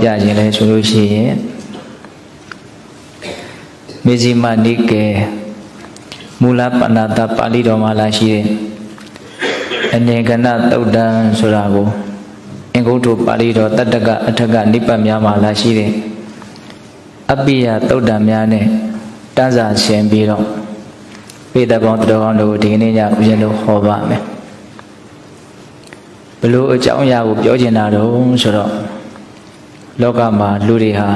ပြခြင်းလဲဆိုလို့ရှိရင်မေဇိမနိကေမူလပဏာတပါဠိတော်မှာလာရှိတဲ့အနေကဏသုတ်တံဆိုတာကိုအင်္ဂုတ္တပါဠိတော်တတ္တကအထက်ကနိဗ္ဗာန်များမှာလာရှိတဲ့အပိယသုတ်တံများနဲ့တန်းစာရှင်ပြီးတော့ပိဿပေါင်းတော်ကောင်းတို့ဒီနေ့ညဦးဇင်းတို့ဟောပါမယ်ဘလို့အကြောင်းအရာကိုပြောချင်တာတော့ဆိုတော့လောကမှာလူတွေဟာ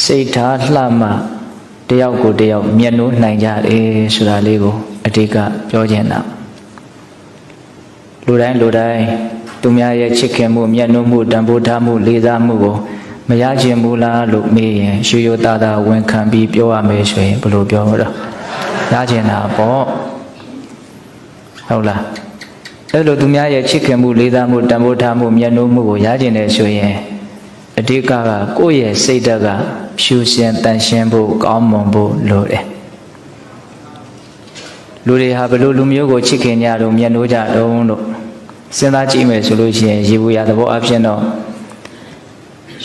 စိတ်ထားလှမှတယောက်ကိုတယောက်မျက်နှိုးနိုင်ကြတယ်ဆိုတာလေးကိုအဓိကပြောချင်တာလူတိုင်းသူများရဲ့ချစ်ခင်မှုမျက်နှိုးမှုတန်ဖိုးထားမှုလေးစားမှုကိုမရချင်ဘူးလားလို့မေးရင်ရိုးရိုးသားသားဝန်ခံပြီးပြောရမယ်ဆိုရင်ဘယ်လိုပြောမလဲရချင်တာပေါ့ဟုတ်လားအဲ့လိုသူများရဲ့ချစ်ခင်မှုလေးစားမှုတန်ဖိုးထားမှုမျက်နှိုးမှုကိုရချင်တယ်ဆိုရင်အဓိကကိုယ့်ရဲ့စိတ်ဓာတ်ကဖြူစင်တန်ရှင်းဖို့ကောင်းမွန်ဖို့လိုတယ်လူတွေဟာဘလို့လူမျိုးကိုချစ်ခင်ကြတော့မျက်နှိုးကြတော့လို့စဉ်းစားကြည့်မယ်ဆိုလို့ရှိရင်ရေဘူးရသဘောအဖြစ်တော့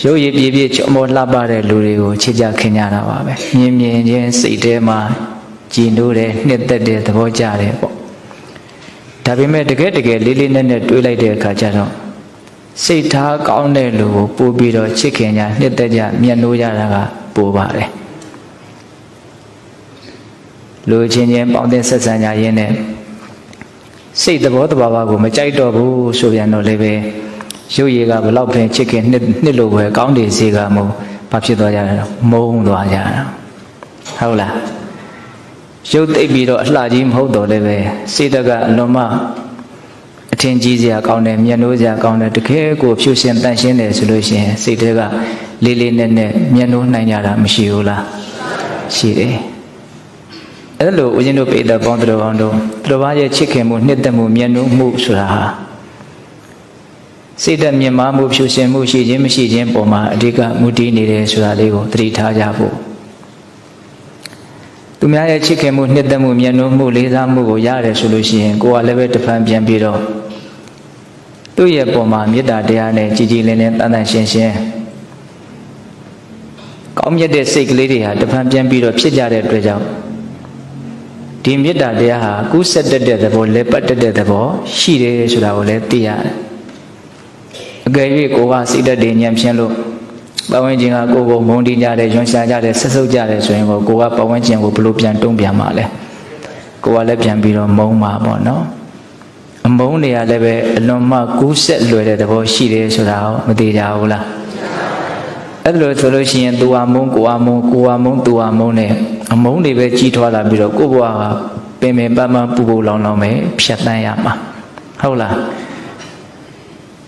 ရုပ်ရည်ပြည့်ပြည့်ချောမောလှပတဲ့လူတွေကိုချစ်ကြခင်ကြတာပါပဲမြင်ချင်းစိတ်ထဲမှာကြည်နိုးတယ်နှစ်သက်တဲ့သဘောကြတယ်ပေါ့ဒါပေမဲ့တကယ်လေးလေးနက်နက်တွေးလိုက်တဲ့အခါကျတော့စိတ်ထားကောင်းတဲ့လူကိုပို့ပြီးတော့ချစ်ခင်ကြနှစ်သက်ကြမျက်နှိုးကြတာကပိုပါတယ်လူချင်းချင်းပေါင်းတဲ့ဆက်ဆံကြရင်းနဲ့စိတ်သဘောတဘာဝကိုမကြိုက်တော့ဘူးဆိုပြန်တော့လည်းပဲရုပ်ရည်ကဘလောက်ပင်ချစ်ခင်နှစ်လို့ပဲကောင်းတယ်စေကမို့ဘာဖြစ်သွားကြလဲမုန်းသွားကြတာဟုတ်လားရုပ်သိပ်ပြီးတော့အလှကြီးမဟုတ်တော့လည်းပဲစိတ်တကအလွန်မှအထင်ကြီးစရာကောင်းတယ်မျက်နှိုးစရာကောင်းတယ်တကယ်ကိုဖြူရှင်တန်ရှင်းတယ်ဆိုလို့ရှိရင်စိတ်တွေကလေးလေးနက်နက်မျက်နှိုးနိုင်ကြတာမရှိဘူးလားရှိတယ်အဲ့လိုဦးဇင်းတို့ပိဋကပေါင်းတော်ကောင်းတို့သူတော်ဘာရဲ့ချစ်ခင်မှုနှစ်သက်မှုမျက်နှိုးမှုဆိုတာဟာစိတ်ဓာတ်မြင့်မားမှုဖြူရှင်မှုရှိခြင်းမရှိခြင်းပေါ်မှာအဓိကမူတည်နေတယ်ဆိုတာလေးကိုသတိထားကြဖို့သူများရဲ့ချစ်ခင်မှုနှစ်သက်မှုမျက်နှိုးမှုလေးစားမှုကိုရတယ်ဆိုလို့ရှိရင်ကိုယ်ကလည်းပဲတဖန်ပြန်ပြီးတော့သူ့ရဲ့ပေါ်မှာမေတ္တာတရားနဲ့ကြည်ကြည်လင်းလင်းတန်တန်ရှင်းရှင်းကောင်းမြတ်တဲ့စိတ်ကလေးတွေဟာတဖန်ပြန်ပြီးတော့ဖြစ်ကြတဲ့အတွက်ကြောင့်ဒီမေတ္တာတရားဟာကူးဆက်တတ်တဲ့သဘောလဲပတ်တတ်တဲ့သဘောရှိတယ်ဆိုတာကိုလည်းသိရတယ်အကယ်၍ကိုကစိတ်ဓာတ်တွေညံ့ဖြင်းလို့ပတ်ဝန်းကျင်ကကိုယ်ကိုမုန်းတီးကြတယ်၊ယွန်ရှာကြတယ်၊ဆက်ဆုပ်ကြတယ်ဆိုရင်ကိုကပတ်ဝန်းကျင်ကိုဘယ်လိုပြန်တုံ့ပြန်မှာလဲကိုကလည်းပြန်ပြီးတော့မုန်းမှာပေါ့နော်အမုန်းတွေကလည်းပဲအလွန်မှကူးဆက်လွယ်တဲ့သဘောရှိတယ်ဆိုတာကိုမသိကြဘူးလားအဲ့ဒါလို့ဆိုလို့ရှိရင်သူဟာမုန်းကိုဟာမုန်းကိုဟာမုန်းသူဟာမုန်းနဲ့အမုန်းတွေပဲကြီးထွားလာပြီးတော့ကိုယ့်ဘဝကပင်ပင်ပန်းပန်းပူပူလောင်လောင်ပဲဖြတ်သန်းရမှာဟုတ်လား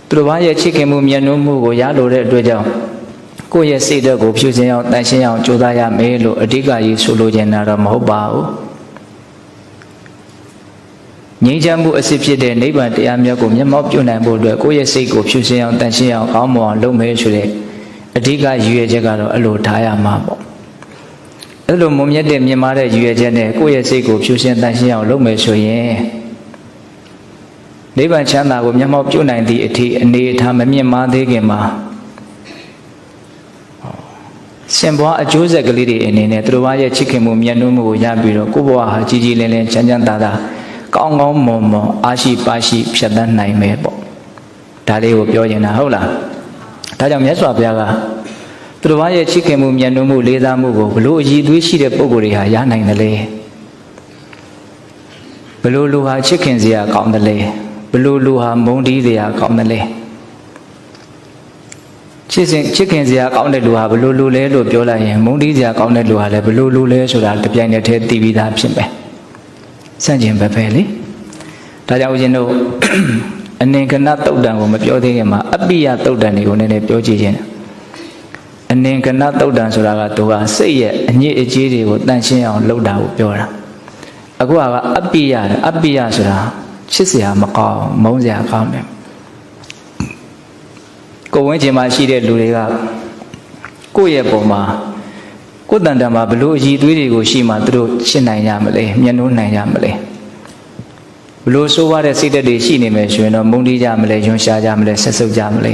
သူတို့ဘာရဲ့ချစ်ခင်မှုမျက်နှာမှုကိုရလို့တဲ့အတွက်ကြောင့်ကိုယ့်ရဲ့စိတ်ဓာတ်ကိုဖြူစင်အောင်တန်ရှင်းအောင်ကြိုးစားရမယ်လို့အဓိကကြီးဆိုလိုချင်တာတော့မဟုတ်ပါဘူးငြိမ်းချမ်းမှုအစစ်ဖြစ်တဲ့နိဗ္ဗာန်တရားမြတ်ကိုမျက်မှောက်ပြုနိုင်ဖို့အတွက်ကိုယ့်ရဲ့စိတ်ကိုဖြူစင်အောင်တန်ရှင်းအောင်ကောင်းမွန်အောင်လုပ်မယ်ဆိုတဲ့အဓိကရည်ရွယ်ချက်ကတော့အဲ့လိုထားရမှာပေါ့အဲ့လိုမုံမြတ်တဲ့မြင်မာတဲ့ရည်ရွယ်ချက်နဲ့ကိုယ့်ရဲ့စိတ်ကိုဖြူစင်တန်ရှင်းအောင်လုပ်မယ်ဆိုရင်နိဗ္ဗာန်ချမ်းသာကိုမျက်မှောက်ပြုနိုင်သည့်အထိအနေအထားမမြင့်မားသေးခင်မှာရှင်ဘွားအကျိုးဆက်ကလေးတွေအနေနဲ့သူတို့ဘာရဲ့ချစ်ခင်မှုမျက်နှာမှုကိုရပြီးတော့ကိုယ့်ဘဝဟာကြီးကြီးလင်းလင်းချမ်းချမ်းသာသာကောင်းကောင်းမွန်မွန်အားရှိပါရှိဖြတ်သန်းနိုင်မယ်ပေါ့ဒါလေးကိုပြောရင်တာဟုတ်လားဒါကြောင့်မြတ်စွာဘုရားကသူတို့ဘာရဲ့ချစ်ခင်မှုမျက်နှာမှုလေးစားမှုကိုဘလို့အည်သွေးရှိတဲ့ပုဂ္ဂိုလ်တွေဟာရနိုင်တယ်လေဘလို့လူဟာချစ်ခင်စရာကောင်းတယ်လေဘလို့လူဟာမုန်းတီးစရာကောင်းတယ်လေချစ်ခင်စရာကောင်းတဲ့လူဟာဘလို့လူလဲလို့ပြောလိုက်ရင်မုန်းတီးစရာကောင်းတဲ့လူဟာလည်းဘလို့လူလဲဆိုတာတပြိုင်တည်းသိပြီးသားဖြစ်မယ်စန့်ကျင်ပဲလေဒါကြောင့်ဦးဇင်းတို့အနေကဏသုတ်တံကိုမပြောသေးခင်မှာအပိယသုတ်တံတွေကိုနည်းနည်းပြောကြည့်ခြင်းအနေကဏသုတ်တံဆိုတာကသူကစိတ်ရဲ့အညစ်အကြေးတွေကိုတန့်ရှင်းအောင်လုပ်တာကိုပြောတာအခုကအပိယဆိုတာချစ်စရာမကောင်းမုန်းစရာကောင်းတယ်ကိုယ်ဝန်းကျင်မှာရှိတဲ့လူတွေကကိုယ့်ရဲ့ပုံမှာကိုယ်တန်တန်မှာဘလို့အည်သွေးတွေကိုရှိမှသူတို့ရှင်းနိုင်ကြမလဲမျက်နှိုးနိုင်ကြမလဲဘလို့ဆိုးရတဲ့စိတ်ဓာတ်တွေရှိနေမယ်ဆိုရင်တော့မုန်းတီးကြမလဲယွန်ရှာကြမလဲဆက်ဆုပ်ကြမလဲ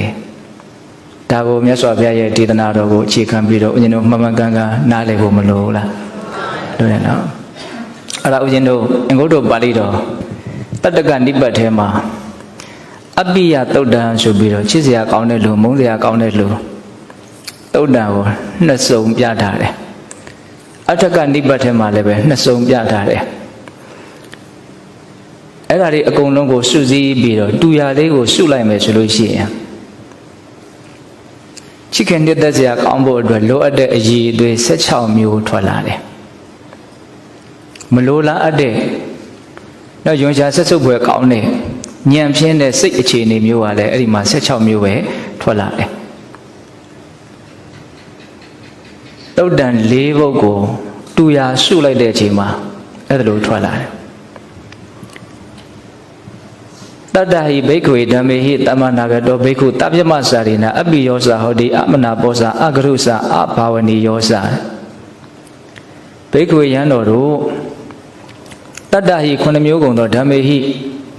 ဒါကိုမြတ်စွာဘုရားရဲ့ဒေသနာတော်ကိုအခြေခံပြီးတော့ဦးဇင်းတို့မှန်မှန်ကန်ကန်နားလည်ဖို့မလိုဘူးလားလို့ရနော်အဲ့ဒါဦးဇင်းတို့အင်္ဂုတ္တပါဠိတော်တတ္တကနိပတ်ထဲမှာအပိယသုတ်တံဆိုပြီးတော့ချစ်စရာကောင်းတဲ့လူမုန်းစရာကောင်းတဲ့လူသုတ်တံကိုနှစ်စုံပြထားတယ်အထကနိပတ်ထဲမှာလည်းပဲနှစ်စုံပြထားတယ်အဲ့ဒါတွေအကုန်လုံးကိုစုစည်းပြီးတော့တူရလေးကိုစုလိုက်မယ်ဆိုလို့ရှိရင်ချစ်ခင်နှစ်သက်စရာကောင်းဖို့အတွက်လိုအပ်တဲ့အရည်အသွေး16မျိုးထွက်လာတယ်မလိုလားအပ်တဲ့တော့ယွန်ရှာဆက်စုပ်ဖွယ်ကောင်းတဲ့ဉာဏ်ဖြင်းတဲ့စိတ်အခြေအနေမျိုးကလည်းအဲ့ဒီမှာ16မျိုးပဲထွက်လာတယ်တုတ်တန်၄ဘုတ်ကိုတူရာစုလိုက်တဲ့အချိန်မှာအဲ့ဒါလိုထွက်လာတယ်တတ္တဟိဘိက္ခွေဓမ္မေဟိတမ္မနာဂတောဘိက္ခုတပ္ပမစာရိနာအပိယောစာဟောတိအမနာပောစာအဂရုစာအဘာဝနီယောစာဘိက္ခွေယံတော်တို့တတ္တဟိ9မျိုးကုန်သောဓမ္မေဟိ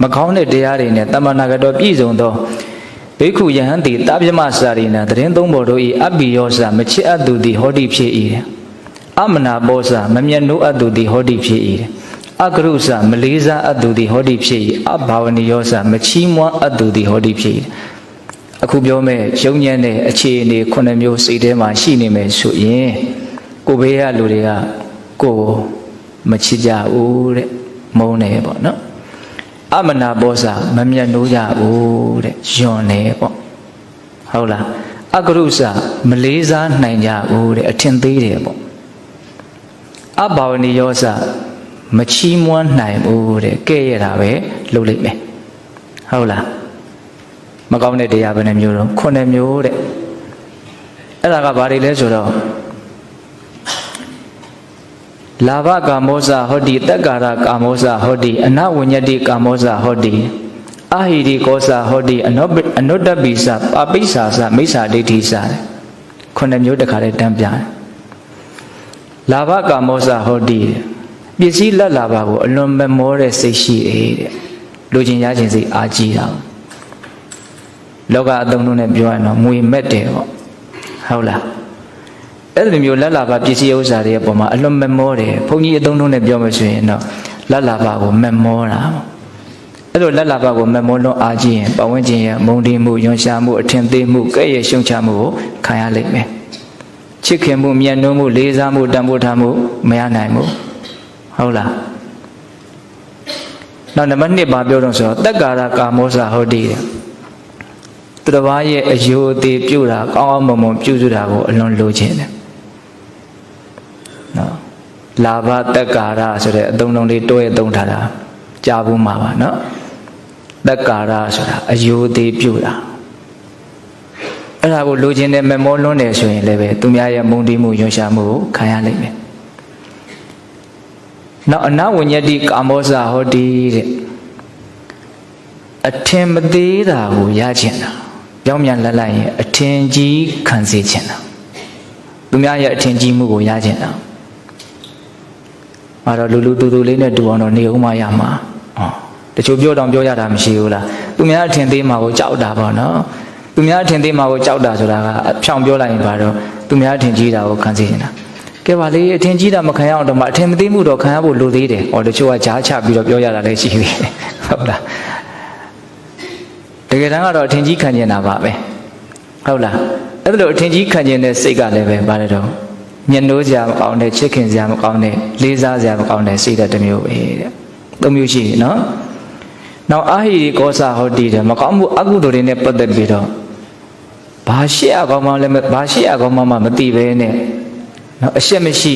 မကောင်းတဲ့တရားတွေနဲ့တမ္မနာဂတောပြည့်စုံသောဘိက္ခုယဟန်တိတပ္ပမစာရိနာတရင်သုံးပေါ်တို့ဤအပိယောစာမချစ်အပ်သူသည်ဟောတိဖြစ်၏အမနာပောစာမမျက်နှိုးအပ်သူသည်ဟောတိဖြစ်၏အကရုစမလေးစားအပ်သူသည်ဟောတိဖြစ်၏အဘာဝနိယောစမချီးမွမ်းအပ်သူသည်ဟောတိဖြစ်၏အခုပြောမဲ့ရုံညံ့တဲ့အခြေအနေ9မျိုးစိတ်ထဲမှာရှိနေမယ်ဆိုရင်ကိုဘေးကလူတွေကကိုမချစ်ကြဘူးတဲ့မုန်းတယ်ပေါ့နော်အမနာပောစာမမျက်နှိုးကြဘူးတဲ့ယွန်တယ်ပေါ့ဟုတ်လားအကရုစမလေးစားနိုင်ကြဘူးတဲ့အထင်သေးတယ်ပေါ့အဘာဝနိယောစမချီးမွမ်းနိုင်ဘူးတဲ့ကဲ့ရတာပဲလုပ်လိုက်မယ်ဟုတ်လားမကောင်းတဲ့တရားဘယ်နှမျိုးတော့9မျိုးတဲ့အဲ့ဒါကဘာတွေလဲဆိုတော့လာဘကာမောဇဟောတိတက္ကာရကာမောဇဟောတိအနဝဉ္ညတိကာမောဇဟောတိအာဟိရိကောဇဟောတိအနုတ္တပိစပပိစ္ဆာစမိစ္ဆာဒိဋ္ဌိစတဲ့9မျိုးတခါတည်းတန်းပြတယ်လာဘကာမောဇဟောတိပစ္စည်းလက်လာပါကိုအလွန်မမောတဲ့စိတ်ရှိတယ်တဲ့လူချင်းရချင်းစိတ်အားကြီးတာလောကအသုံးလုံးနဲ့ပြောရရင်တော့ငွေမက်တယ်ပေါ့ဟုတ်လားအဲ့ဒီမျိုးလက်လာပါပစ္စည်းဥစ္စာတွေအပေါ်မှာအလွန်မမောတယ်ဘုန်းကြီးအသုံးလုံးနဲ့ပြောမှဆိုရင်တော့လက်လာပါကိုမမောတာပေါ့အဲ့လိုလက်လာပါကိုမမောလွန်အားကြီးရင်ပတ်ဝန်းကျင်ရဲ့မုန်းတီးမှုယွန်ရှာမှုအထင်သေးမှုကဲ့ရဲ့ရှုံချမှုကိုခံရလိမ့်မယ်ချစ်ခင်မှုမြတ်နိုးမှုလေးစားမှုတန်ဖိုးထားမှုမရနိုင်ဘူးဟုတ်လားနောက်နံပါတ်2ပါပြောတော့ဆိုတက္ကာရကာမောဇဟောတိသူတစ်ပါးရဲ့အယုအသေးပြုတာကောင်းအောင်မွန်မွန်ပြုစုတာကိုအလွန်လိုချင်တယ်နော်လာဘတက္ကာရဆိုတဲ့အသုံးလုံးလေးတွဲအသုံးထားတာကြားဘူးမှာပါနော်တက္ကာရဆိုတာအယုအသေးပြုတာအဲ့ဒါကိုလိုချင်တယ်မမောလွန်းတယ်ဆိုရင်လည်းပဲသူများရဲ့မုန်းတီးမှုယွန်ရှာမှုကိုခံရလိမ့်မယ်နောက်အနဝဉ္ညတိကာမောဇဟောတိတဲ့အထင်မသေးတာကိုရချင်တာကြောင်းမြန်လက်လိုက်ရင်အထင်ကြီးခံစေချင်တာသူများရဲ့အထင်ကြီးမှုကိုရချင်တာမှာတော့လူလူတူတူလေးနဲ့တူအောင်တော့နေဦးမရမှာတချို့ပြောတော့ပြောရတာမရှိဘူးလားသူများအထင်သေးမှာကိုကြောက်တာပေါ့နော်သူများအထင်သေးမှာကိုကြောက်တာဆိုတာကအဖြောင်ပြောလိုက်ရင်ပါတော့သူများအထင်ကြီးတာကိုခံစေချင်တာကဲပါလေအထင်ကြီးတာမခံရအောင်တော့မှအထင်မသေးမှုတော့ခံရဖို့လိုသေးတယ်။ဟောတချို့ကကြားချပြီးတော့ပြောရတာလည်းရှိသေးတယ်။ဟုတ်လား။တကယ်တမ်းကတော့အထင်ကြီးခံကျင်တာပါပဲ။ဟုတ်လား။အဲ့ဒါလိုအထင်ကြီးခံကျင်တဲ့စိတ်ကလည်းပဲပါတယ်တော့ညှိုးစရာမကောင်းတဲ့ချစ်ခင်စရာမကောင်းတဲ့လေးစားစရာမကောင်းတဲ့စိတ်ဓာတ်တစ်မျိုးပဲတဲ့။သုံးမျိုးရှိတယ်နော်။နောက်အာဟိရိကောဇဟောတိတဲ့မကောင်းမှုအကုသိုလ်တွေနဲ့ပတ်သက်ပြီးတော့ဘာရှိအကောင်မှလည်းဘာရှိအကောင်မှမသိပဲနဲ့နော်အရှက်မရှိ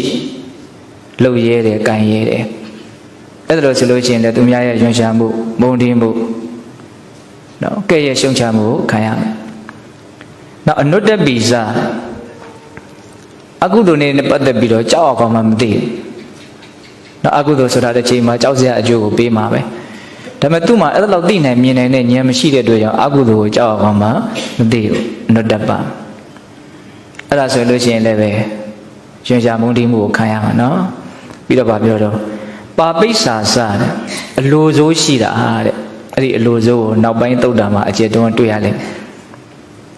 လှုပ်ရဲတယ်၊ကန်ရဲတယ်အဲ့ဒါလို့ဆိုလို့ရှိရင်လည်းသူများရဲ့ယွန်ရှာမှုမုန်းတီးမှုနော်ကဲ့ရဲ့ရှုံချမှုကိုခံရမယ်နောက်အနုတ္တပိစအကုသိုလ်နဲ့ပတ်သက်ပြီးတော့ကြောက်အောင်မှမသိဘူးနော်အကုသိုလ်ဆိုတာတစ်ချိန်မှာကြောက်စရာအကျိုးကိုပေးမှာပဲဒါပေမဲ့သူ့မှာအဲ့လိုသိနိုင်မြင်နိုင်တဲ့ဉာဏ်မရှိတဲ့အတွက်ကြောင့်အကုသိုလ်ကိုကြောက်အောင်မှမသိဘူးအနုတ္တပအဲ့ဒါဆိုလို့ရှိရင်လည်းပဲရှင်ရှာမုန်းတီးမှုကိုခံရမှာနော်ပြီးတော့ဗာပြောတော့ပါပိစ္ဆာစတဲ့အလိုစိုးရှိတာတဲ့အဲ့ဒီအလိုစိုးကိုနောက်ပိုင်းသုတ်တာမှာအကျေတွန်းတွေ့ရလိမ့်မယ်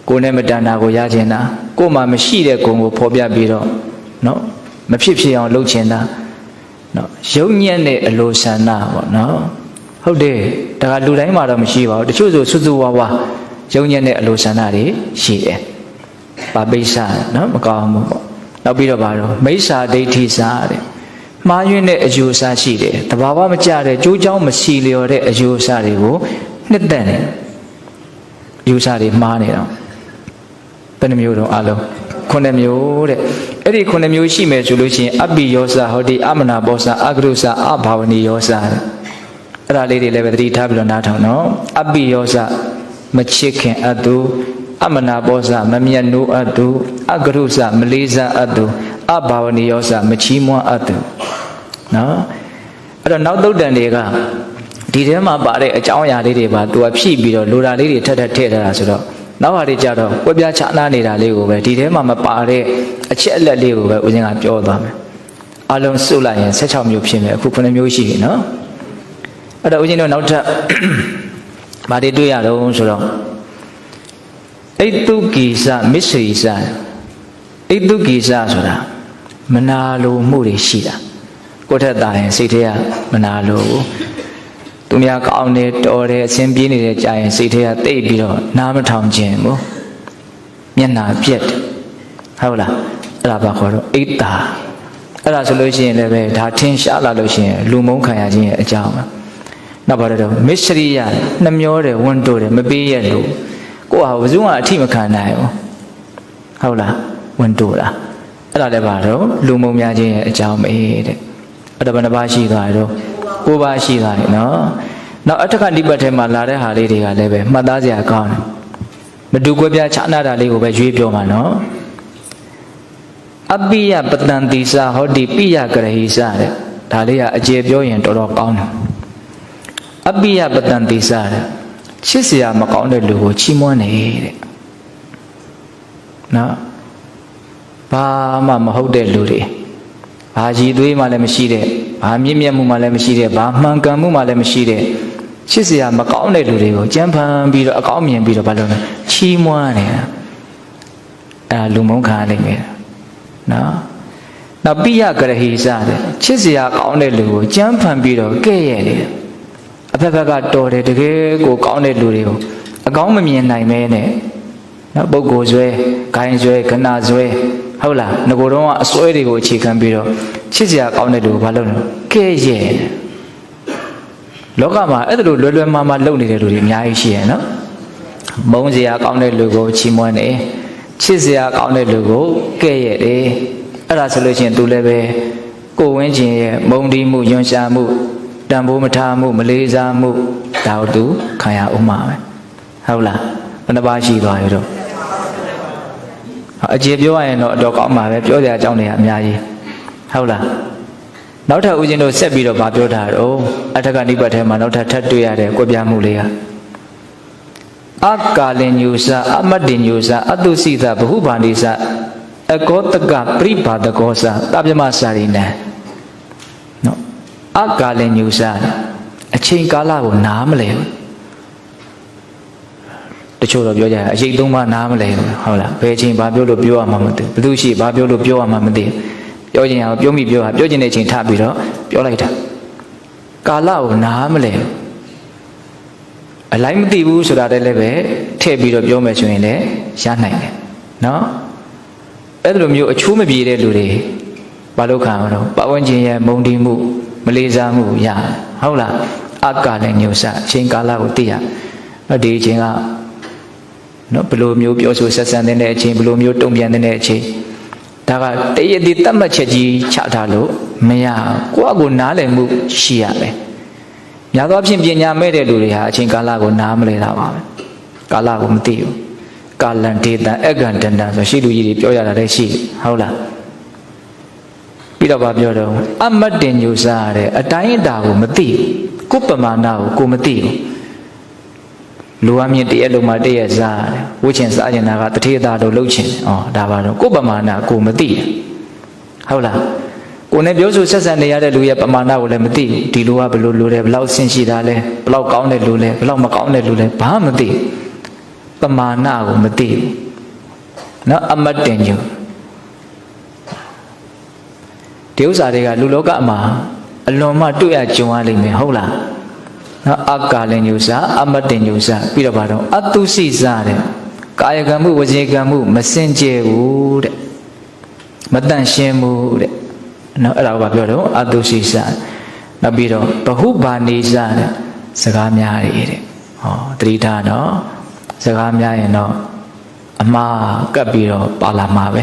ကိုယ်နဲ့မတန်တာကိုရချင်တာကိုယ်မှာမရှိတဲ့ဂုဏ်ကိုဖော်ပြပြီးတော့နော်မဖြစ်ဖြစ်အောင်လုပ်ချင်တာနော်ရုပ်ညံ့တဲ့အလိုဆန္ဒပေါ့နော်ဟုတ်တယ်ဒါကလူတိုင်းမှာတော့မရှိပါဘူးတချို့ဆိုစွစွဝါးဝါရုပ်ညံ့တဲ့အလိုဆန္ဒတွေရှိတယ်ပါပိဿနော်မကောင်းဘူးပေါ့နောက်ပြီးတော့ဘာလို့မိစ္ဆာဒိဋ္ဌိစာတဲ့မှားယွင်းတဲ့အယူအဆရှိတယ်တဘာဝမကျတဲ့ကြိုးကြောင်းမရှိလျော်တဲ့အယူအဆတွေကိုနှစ်သက်နေအယူအဆတွေမှားနေတော့ဘယ်နှမျိုးတော့အလုံး9မျိုးတဲ့အဲ့ဒီ9မျိုးရှိမယ်ဆိုလို့ရှိရင်အပိယောစဟောတိအမနာဘောစအကရုစအဘာဝနိယောစအဲ့ဒါလေးတွေလည်းပဲသတိထားပြီးတော့နားထောင်နော်အပိယောစမချစ်ခင်အတူအမနာဘောစမမြတ်နိုးအတူအကရုစမလေးစားအတူအဘာဝနိယောစမချီးမွမ်းအတူနော်အဲ့တော့နောက်သုတ်တန်တွေကဒီထဲမှာပါတဲ့အကြောင်းအရာလေးတွေပါသူကဖြည့်ပြီးတော့လိုတာလေးတွေထပ်ထပ်ထည့်ထားတာဆိုတော့နောက်ဟာတွေကြတော့ကွဲပြားခြားနားနေတာလေးကိုပဲဒီထဲမှာမပါတဲ့အချက်အလက်လေးကိုပဲဦးဇင်းကပြောသွားမယ်အလုံးစုလိုက်ရင်16မျိုးဖြစ်မယ်အခု9မျိုးရှိပြီနော်အဲ့တော့ဦးဇင်းတို့နောက်ထပ်ဗာတွေတွေ့ရတော့ဆိုတော့အိတုကိစ္စမစ္ဆေစအိတုကိစ္စဆိုတာမနာလိုမှုတွေရှိတာကိုယ့်ထက်သာရင်စိတ်ထဲကမနာလိုဘူးသူများကောင်းတယ်တော်တယ်အစဉ်ပြေးနေတဲ့ကြာရင်စိတ်ထဲကတိတ်ပြီးတော့နားမထောင်ခြင်းဘူးမျက်နာပြက်တယ်ဟုတ်လားအဲ့ဒါဘာခေါ်တော့အိတ်တာအဲ့ဒါဆိုလို့ရှိရင်လည်းပဲဒါထင်ရှားလာလို့ရှိရင်လူမုန်းခံရခြင်းရဲ့အကြောင်းပဲနောက်ပါတော့မစ္စရိယနှမျောတယ်ဝန်တိုတယ်မပေးရလို့ကိုယ့်ဟာဘယ်သူမှအထိမခံနိုင်ဘူးဟုတ်လားဝန်တိုတာအဲ့ဒါလည်းပါတော့လူမုန်းများခြင်းရဲ့အကြောင်းပဲတဲ့အဲ့ဒါဘယ်နှပါးရှိသွားတော့9ပါးရှိသွားတယ်နော်နောက်အထက်ကနိပတ်ထဲမှာလာတဲ့ဟာလေးတွေကလည်းပဲမှတ်သားစရာကောင်းတယ်မတူကွဲပြားခြားနာတာလေးကိုပဲရွေးပြောမှာနော်အပိယပတံတိစာဟောတိပိယကရဟိစတဲ့ဒါလေးကအကျေပြောရင်တော်တော်ကောင်းတယ်အပိယပတံတိစာတဲ့ချစ်စရာမကောင်းတဲ့လူကိုချီးမွမ်းနေတဲ့နော်ဘာမှမဟုတ်တဲ့လူတွေဘာကြီးသွေးမှလည်းမရှိတဲ့ဘာမြင့်မြတ်မှုမှလည်းမရှိတဲ့ဘာမှန်ကန်မှုမှလည်းမရှိတဲ့ချစ်စရာမကောင်းတဲ့လူတွေကိုကြမ်းဖန်ပြီးတော့အကောင်းမြင်ပြီးတော့ဘာလို့လဲချီးမွမ်းနေတာအဲလူမုန်းခံရနိုင်မယ်နော်နောက်ပိယကရဟိစတဲ့ချစ်စရာကောင်းတဲ့လူကိုကြမ်းဖန်ပြီးတော့ကဲ့ရဲ့တယ်အဖက်ဖက်ကတော်တယ်တကယ်ကိုကောင်းတဲ့လူတွေကိုအကောင်းမမြင်နိုင်မဲနဲ့နော်ပုဂ္ဂိုလ်ဆွဲဂိုင်းဆွဲခဏဆွဲဟုတ်လားငကိုယ်တော့အစွဲတွေကိုအခြေခံပြီးတော့ချစ်စရာကောင်းတဲ့လူကိုဘာလုပ်လဲကဲ့ရဲ့လောကမှာအဲ့ဒါလိုလွယ်လွယ်မှားမှားလုပ်နေတဲ့လူတွေအများကြီးရှိရနော်မုန်းစရာကောင်းတဲ့လူကိုချီးမွမ်းတယ်ချစ်စရာကောင်းတဲ့လူကိုကဲ့ရဲ့တယ်အဲ့ဒါဆိုလို့ချင်းသူလည်းပဲကိုဝင်းကျင်ရဲ့မုန်းတီးမှုယွန်ရှာမှုတန်ဖိုးမထားမှုမလေးစားမှုဒါတို့သူခံရဥမှာပဲဟုတ်လားဘယ်နှပါးရှိသွားရတော့အကျေပြောရရင်တော့အတော်ကောင်းပါပဲပြောစရာအကြောင်းတွေအများကြီးဟုတ်လားနောက်ထပ်ဦးဇင်းတို့ဆက်ပြီးတော့ဗာပြောတာတော့အထက်ကနိဗ္ဗာန်ထဲမှာနောက်ထပ်ထပ်တွေ့ရတဲ့ကွဲပြားမှုလေးကအကာလင်ညုစအမတ္တင်ညုစအတုစိသဘဟုဗာဏိစအကောတကပရိဘာတကောစတပြမစာရိနံနော်အကာလင်ညုစအချိန်ကာလကိုနားမလဲတချို့တော့ပြောကြတယ်အချိန်3ပါးနားမလဲဟုတ်လားဘယ်အချိန်ဘာပြောလို့ပြောရမှာမသိဘူးဘယ်သူရှိဘာပြောလို့ပြောရမှာမသိဘူးပြောချင်အောင်ပြောမိပြောတာပြောချင်တဲ့အချိန်ထပြီးတော့ပြောလိုက်တာကာလကိုနားမလဲအလိုက်မသိဘူးဆိုတာတည်းလည်းပဲထည့်ပြီးတော့ပြောမယ်ဆိုရင်လည်းရနိုင်တယ်နော်အဲ့လိုမျိုးအချိုးမပြေတဲ့လူတွေဘာလို့ခံရတော့ပတ်ဝန်းကျင်ရဲ့မုန်းတီးမှုမလေးစားမှုရဟုတ်လားအကာလည်းညှို့စအချိန်ကာလကိုသိရဒီအချိန်ကနော်ဘယ်လိုမျိုးပြောဆိုဆက်ဆံတဲ့အချိန်ဘယ်လိုမျိုးတုံ့ပြန်တဲ့အချိန်ဒါကတရည်တည်တတ်မှတ်ချက်ကြီးချထားလို့မရကိုယ့်အကိုနားလည်မှုရှိရမယ်များသောအားဖြင့်ပညာမဲ့တဲ့လူတွေဟာအချိန်ကာလကိုနားမလဲတာပါပဲကာလကိုမသိဘူးကာလန်ဒေတံအက္ကန္တန္တဆိုရှိလူကြီးတွေပြောရတာလည်းရှိဟုတ်လားပြီးတော့ဗာပြောတော့အမတ်တင်ညူစားတဲ့အတိုင်းအတာကိုမသိဘူးကိုယ်ပမာဏကိုမသိဘူးလူအမြင့်တရက်လုံးမှာတရက်စားတယ်ဝှချင်စားကျင်တာကတထေးသားတို့လှုပ်ချင်ဩဒါပါတော့ကိုယ်ပမာဏကိုမသိဟုတ်လားကိုယ်နဲ့ပြောဆိုဆက်ဆံနေရတဲ့လူရဲ့ပမာဏကိုလည်းမသိဘူးဒီလူကဘယ်လိုလူလဲဘယ်လောက်ဆင်းရှိတာလဲဘယ်လောက်ကောင်းတဲ့လူလဲဘယ်လောက်မကောင်းတဲ့လူလဲဘာမှမသိဘ မာဏကိုမသိဘူးနော်အမတ်တင်ညိုဒီဥစ္စာတွေကလူလောကမှာအလွန်မှတွေ့ရကြုံရလိမ့်မယ်ဟုတ်လားနော်အကာလညုစအမတ်တင်ညုစပြီးတော့ဘာတော့အတုစိစတဲ့ကာယကံမှုဝစီကံမှုမစင်ကြယ်ဘူးတဲ့မတန့်ရှင်းဘူးတဲ့နော်အဲ့ဒါကိုပြောတော့အတုစိစနောက်ပြီးတော့ဘဟုဘာနေစတဲ့စကားများရတဲ့ဟောတတိထားနော်စကားများရင်တော့အမှားကပ်ပြီးတော့ပါလာမှာပဲ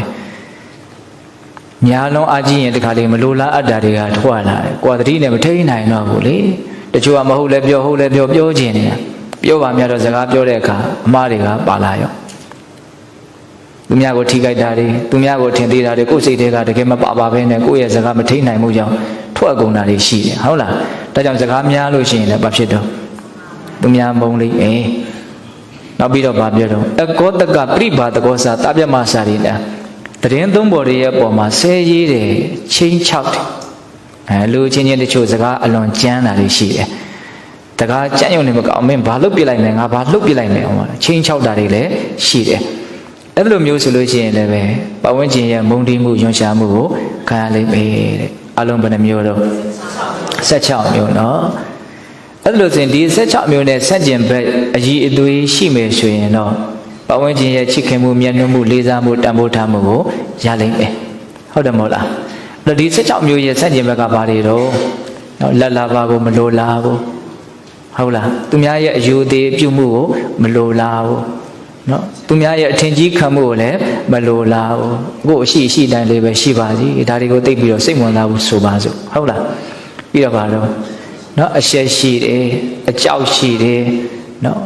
ညာလုံးအကြည့်ရင်တခါလေမလိုလားအပ်တာတွေကထွက်လာတယ်။ကိုယ်သတိနဲ့မထိန်နိုင်တော့ဘူးလေ။တချို့ကမဟုတ်လဲပြောဟုတ်လဲပြောပြောချင်နေတာ။ပြောပါများတော့စကားပြောတဲ့အခါအမှားတွေကပါလာရော။သူများကိုထိခိုက်တာတွေသူများကိုထင်သေးတာတွေကိုယ်စိတ်တွေကတကယ်မပါပါဘဲနဲ့ကိုယ့်ရဲ့စကားမထိန်နိုင်မှုကြောင့်ထွက်ကုန်တာတွေရှိတယ်ဟုတ်လား။ဒါကြောင့်စကားများလို့ရှိရင်လည်းဘာဖြစ်တော့သူများမုန်းလိမ့်မယ်။နောက်ပြီးတော့ဗာပြောတော့အကောတကပြိဘာတကောစာတပြမစာရီလားတရင်သုံးပေါ်တွေရဲ့ပေါ်မှာဆဲရေးတယ်ချင်းချောက်တယ်လူချင်းချင်းတချို့စကားအလွန်ကြမ်းတာတွေရှိတယ်တကားကြမ်းရုံနဲ့မကောင်းမင်းဘာလုပ်ပြလိုက်မယ်ငါဘာလုပ်ပြလိုက်မယ်ဟောချင်းချောက်တာတွေလည်းရှိတယ်အဲ့လိုမျိုးဆိုလို့ရှိရင်လည်းပဲပတ်ဝန်းကျင်ရဲ့မုန်းတီးမှုယွန်ရှာမှုကိုခံရလိမ့်မယ်တဲ့အလုံးဘယ်နှမျိုးတော့16မျိုးနော်အဲ့လိုဆိုရင်ဒီ16မျိုးနဲ့ဆက်ကျင်ဘက်အည်အသွေးရှိမယ်ဆိုရင်တော့ပတ်ဝန်းကျင်ရဲ့ချစ်ခင်မှုမျက်နှာမှုလေးစားမှုတန်ဖိုးထားမှုကိုရလိမ့်မယ်ဟုတ်တယ်မဟုတ်လားအဲ့တော့ဒီ16မျိုးရဲ့ဆက်ကျင်ဘက်ကဘာတွေတော့လက်လာပါကိုမလိုလားဘူးဟုတ်လားသူများရဲ့အယူသေးပြုမှုကိုမလိုလားဘူးနော်သူများရဲ့အထင်ကြီးခံမှုကိုလည်းမလိုလားဘူးကိုယ်အရှိတိုင်းလေးပဲရှိပါစီဒါတွေကိုသိပြီးတော့စိတ်ဝင်စားဘူးဆိုပါစို့ဟုတ်လားပြီးတော့ပါတော့နော်အရှက်ရှိတယ်အကြောက်ရှိတယ်နော်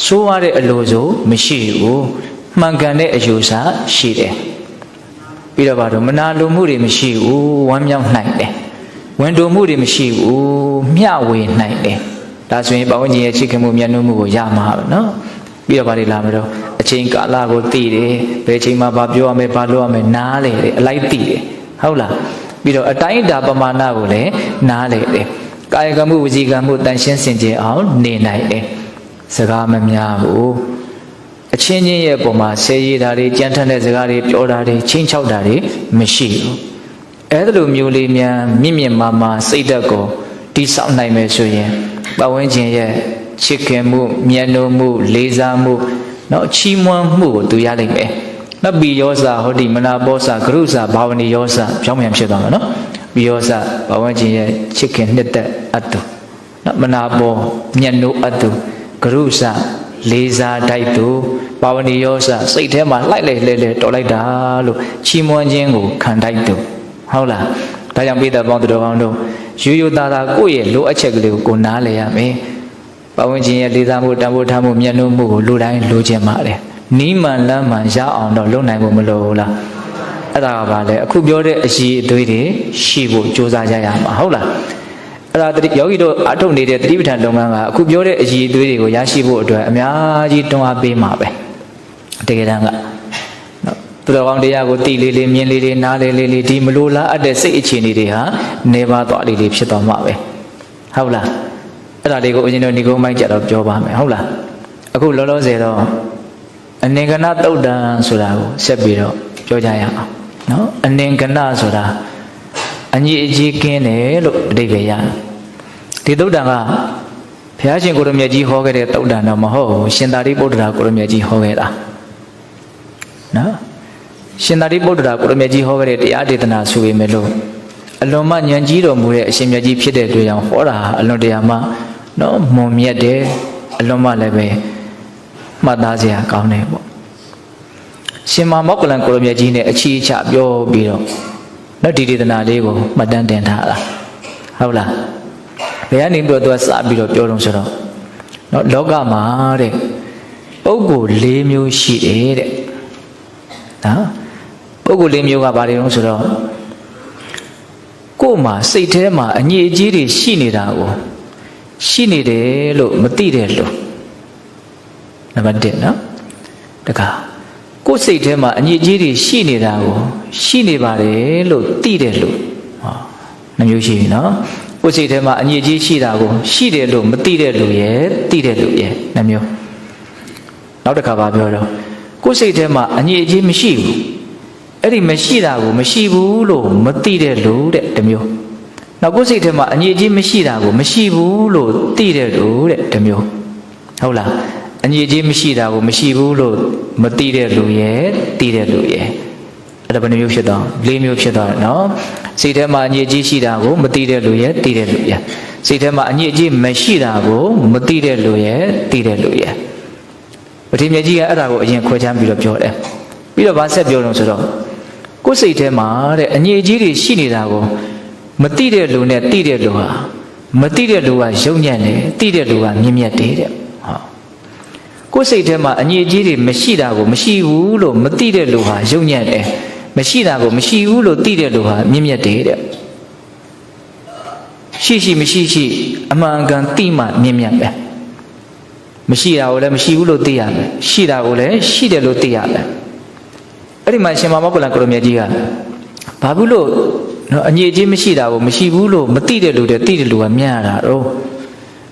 ဆိုးရတဲ့အလိုဆိုမရှိဘူးမှန်ကန်တဲ့အယူဆရှိတယ်ပြီးတော့ဘာလို့မနာလိုမှုတွေမရှိဘူးဝမ်းမြောက်နိုင်တယ်ဝန်တိုမှုတွေမရှိဘူးမျှဝေနိုင်တယ်ဒါဆိုရင်ပတ်ဝန်းကျင်ရဲ့ချစ်ခင်မှုမျက်နှာမှုကိုရမှာပဲနော်ပြီးတော့ဘာတွေလာမလို့အချိန်ကာလကိုသိတယ်ဘယ်အချိန်မှာဘာပြောရမလဲဘာလုပ်ရမလဲနားလေတယ်အလိုက်သိတယ်ဟုတ်လားပြီးတော့အတိုင်းအတာပမာဏကိုလည်းနားလေတယ်ကာယကံမှုဝစီကံမှုတန်ရှင်းစင်ကြယ်အောင်နေနိုင်တယ်စကားမများဘူးအချင်းချင်းရဲ့ပုံမှာဆဲရည်တာတွေကြမ်းထမ်းတဲ့စကားတွေပြောတာတွေချင်းချောက်တာတွေမရှိဘူးအဲ့လိုမျိုးလေးများမြင့်မြင့်မာမာစိတ်ဓာတ်ကိုတိဆောက်နိုင်မယ်ဆိုရင်ပတ်ဝန်းကျင်ရဲ့ချစ်ခင်မှုမျက်နှာမှုလေးစားမှုနော်ချီးမွမ်းမှုကိုသူရလိမ့်မယ်နော်ဘီယောစာဟောဒီမနာဘောစာဂရုစာဘာဝနီယောစာပြောင်းပြန်ဖြစ်သွားမှာနော်ဘီယောစာပတ်ဝန်းကျင်ရဲ့ချစ်ခင်နှစ်သက်အတူနော်မနာဘောမျက်နှာအတူဂရုစလေးစားတိုက်သူပါဝဏီယောစစိတ်ထဲမှာလိုက်လေတော်လိုက်တာလို့ချီးမွမ်းခြင်းကိုခံတိုက်သူဟုတ်လားဒါကြောင့်ပိဿပေါင်းတော်ကောင်းတို့ရိုးရိုးသားသားကိုယ့်ရဲ့လိုအပ်ချက်ကလေးကိုနားလည်ရမယ်ပါဝဏ်ကျင်ရဲ့လေးစားမှုတန်ဖိုးထားမှုမျက်နှာမှုကိုလူတိုင်းလိုချင်ပါတယ်နီးမှန်လမ်းမှန်ရအောင်တော့လုပ်နိုင်ဖို့မလိုဘူးလားအဲ့ဒါကဘာလဲအခုပြောတဲ့အရှိအသွေးတွေရှိဖို့ကြိုးစားကြရမှာဟုတ်လားအဲ့ဒါယောဂီတို့အထုတ်နေတဲ့တတိပဋ္ဌာန်လုပ်ငန်းကအခုပြောတဲ့အည်အသွေးတွေကိုရရှိဖို့အတွက်အများကြီးတွန်းအားပေးမှာပဲတကယ်တမ်းကနော်သူတော်ကောင်းတရားကိုသိလေးမြင်လေးနားလေးဒီမလိုလားအပ်တဲ့စိတ်အခြေအနေတွေဟာနေပါသွားလေးဖြစ်သွားမှာပဲဟုတ်လားအဲ့ဒါလေးကိုဦးဇင်းတို့ဒီကုန်းမိုက်ကြတော့ပြောပါမယ်ဟုတ်လားအခုလောလောဆယ်တော့အနေကနာတုတ်တန်ဆိုတာကိုဆက်ပြီးတော့ပြောကြရအောင်နော်အနေကနာဆိုတာအညီအကြီးကင်းတယ်လို့အဓိပ္ပာယ်ရတယ်ဒီသုတ်တံကဘုရားရှင်ကိုရမြတ်ကြီးဟောခဲ့တဲ့သုတ်တံတော့မဟုတ်ဘူးရှင်သာရိပုတ္တရာကိုရမြတ်ကြီးဟောခဲ့တာနော်ရှင်သာရိပုတ္တရာကိုရမြတ်ကြီးဟောခဲ့တဲ့တရားဒေသနာဆိုပေမဲ့လို့အလွန်မှဉာဏ်ကြီးတော်မူတဲ့အရှင်မြတ်ကြီးဖြစ်တဲ့အတွက်ကြောင့်ဟောတာအလွန်တရာမှနော်မွန်မြတ်တယ်အလွန်မှလည်းပဲမှတ်သားစရာကောင်းတယ်ပေါ့ရှင်မောက္ကလန်ကိုရမြတ်ကြီးနဲ့အချီးချပြောပြီးတော့နော်ဒီဒေသနာလေးကိုမှတ်တမ်းတင်ထားတာဟုတ်လားဘယ်ကနေပြီးတော့သူကစပြီးတော့ပြောတော့ဆိုတော့နော်လောကမှာတဲ့ပုဂ္ဂိုလ်၄မျိုးရှိတယ်တဲ့နော်ပုဂ္ဂိုလ်၄မျိုးကဘာတွေလဲဆိုတော့ကိုယ်မှာစိတ်ထဲမှာအညစ်အကြေးတွေရှိနေတာကိုရှိနေတယ်လို့မသိတဲ့လူနံပါတ်1နော်တခါကိုယ်စိတ်ထဲမှာအညစ်အကြေးတွေရှိနေတာကိုရှိနေပါတယ်လို့သိတဲ့လူဟောနှမျိုးရှိပြီနော်ကိုယ်စိတ်ထဲမှာအညစ်အကြေးရှိတာကိုရှိတယ်လို့မသိတဲ့လူရဲ့သိတဲ့လူရဲ့နှမျိုးန နောက်တစ်ခါပါပြောတော့ကိုယ်စိတ်ထဲမှာအငြိအကျေးမရှိဘူးအဲ့ဒီမရှိတာကိုမရှိဘူးလို့မသိတဲ့လူတဲ့တမျိုးနောက်ကိုယ်စိတ်ထဲမှာအငြိအကျေးမရှိတာကိုမရှိဘူးလို့သိတဲ့လူတဲ့တမျိုးဟုတ်လားအငြိအကျေးမရှိတာကိုမရှိဘူးလို့မသိတဲ့လူရဲ့သိတဲ့လူရဲ့အဲ့ဒါဘယ်နှမျိုးဖြစ်တော့၄မျိုးဖြစ်တော့နော်စိတ်ထဲမှာအငြိအကျေးရှိတာကိုမသိတဲ့လူရဲ့သိတဲ့လူရဲ့စိတ်ထဲမှာအငြိအကျေးမရှိတာကိုမသိတဲ့လူရဲ့သိတဲ့လူရဲ့ပဋိမြတ်ကြီးကအဲ့ဒါကိုအရင်ခွဲခြမ်းပြီးတော့ပြောတယ်ပြီးတော့ဗာဆက်ပြောလို့ဆိုတော့ကိုယ်စိတ်ထဲမှာတဲ့အငြိအကျေးတွေရှိနေတာကိုမသိတဲ့လူနဲ့သိတဲ့လူဟာမသိတဲ့လူကယုံညံ့တယ်သိတဲ့လူကမြင့်မြတ်တယ်တဲ့ဟောကိုယ်စိတ်ထဲမှာအငြိအကျေးတွေမရှိတာကိုမရှိဘူးလို့မသိတဲ့လူဟာယုံညံ့တယ်မရှိတာကိုမရှိဘူးလို့သိတဲ့လူဟာမြင့်မြတ်တယ်တဲ့ရှိရှိမရှိရှိအမှန်ကန်သိမှမြင့်မြတ်ပဲမရှိတာကိုလည်းမရှိဘူးလို့သိရမယ်ရှိတာကိုလည်းရှိတယ်လို့သိရမယ်အဲ့ဒီမှာရှင်မောဂလန်ကိုရမြတ်ကြီးကဘာဘူးလို့နော်အငြိအကျေးမရှိတာကိုမရှိဘူးလို့မသိတဲ့လူတဲ့သိတဲ့လူကမြတ်ရတာတော့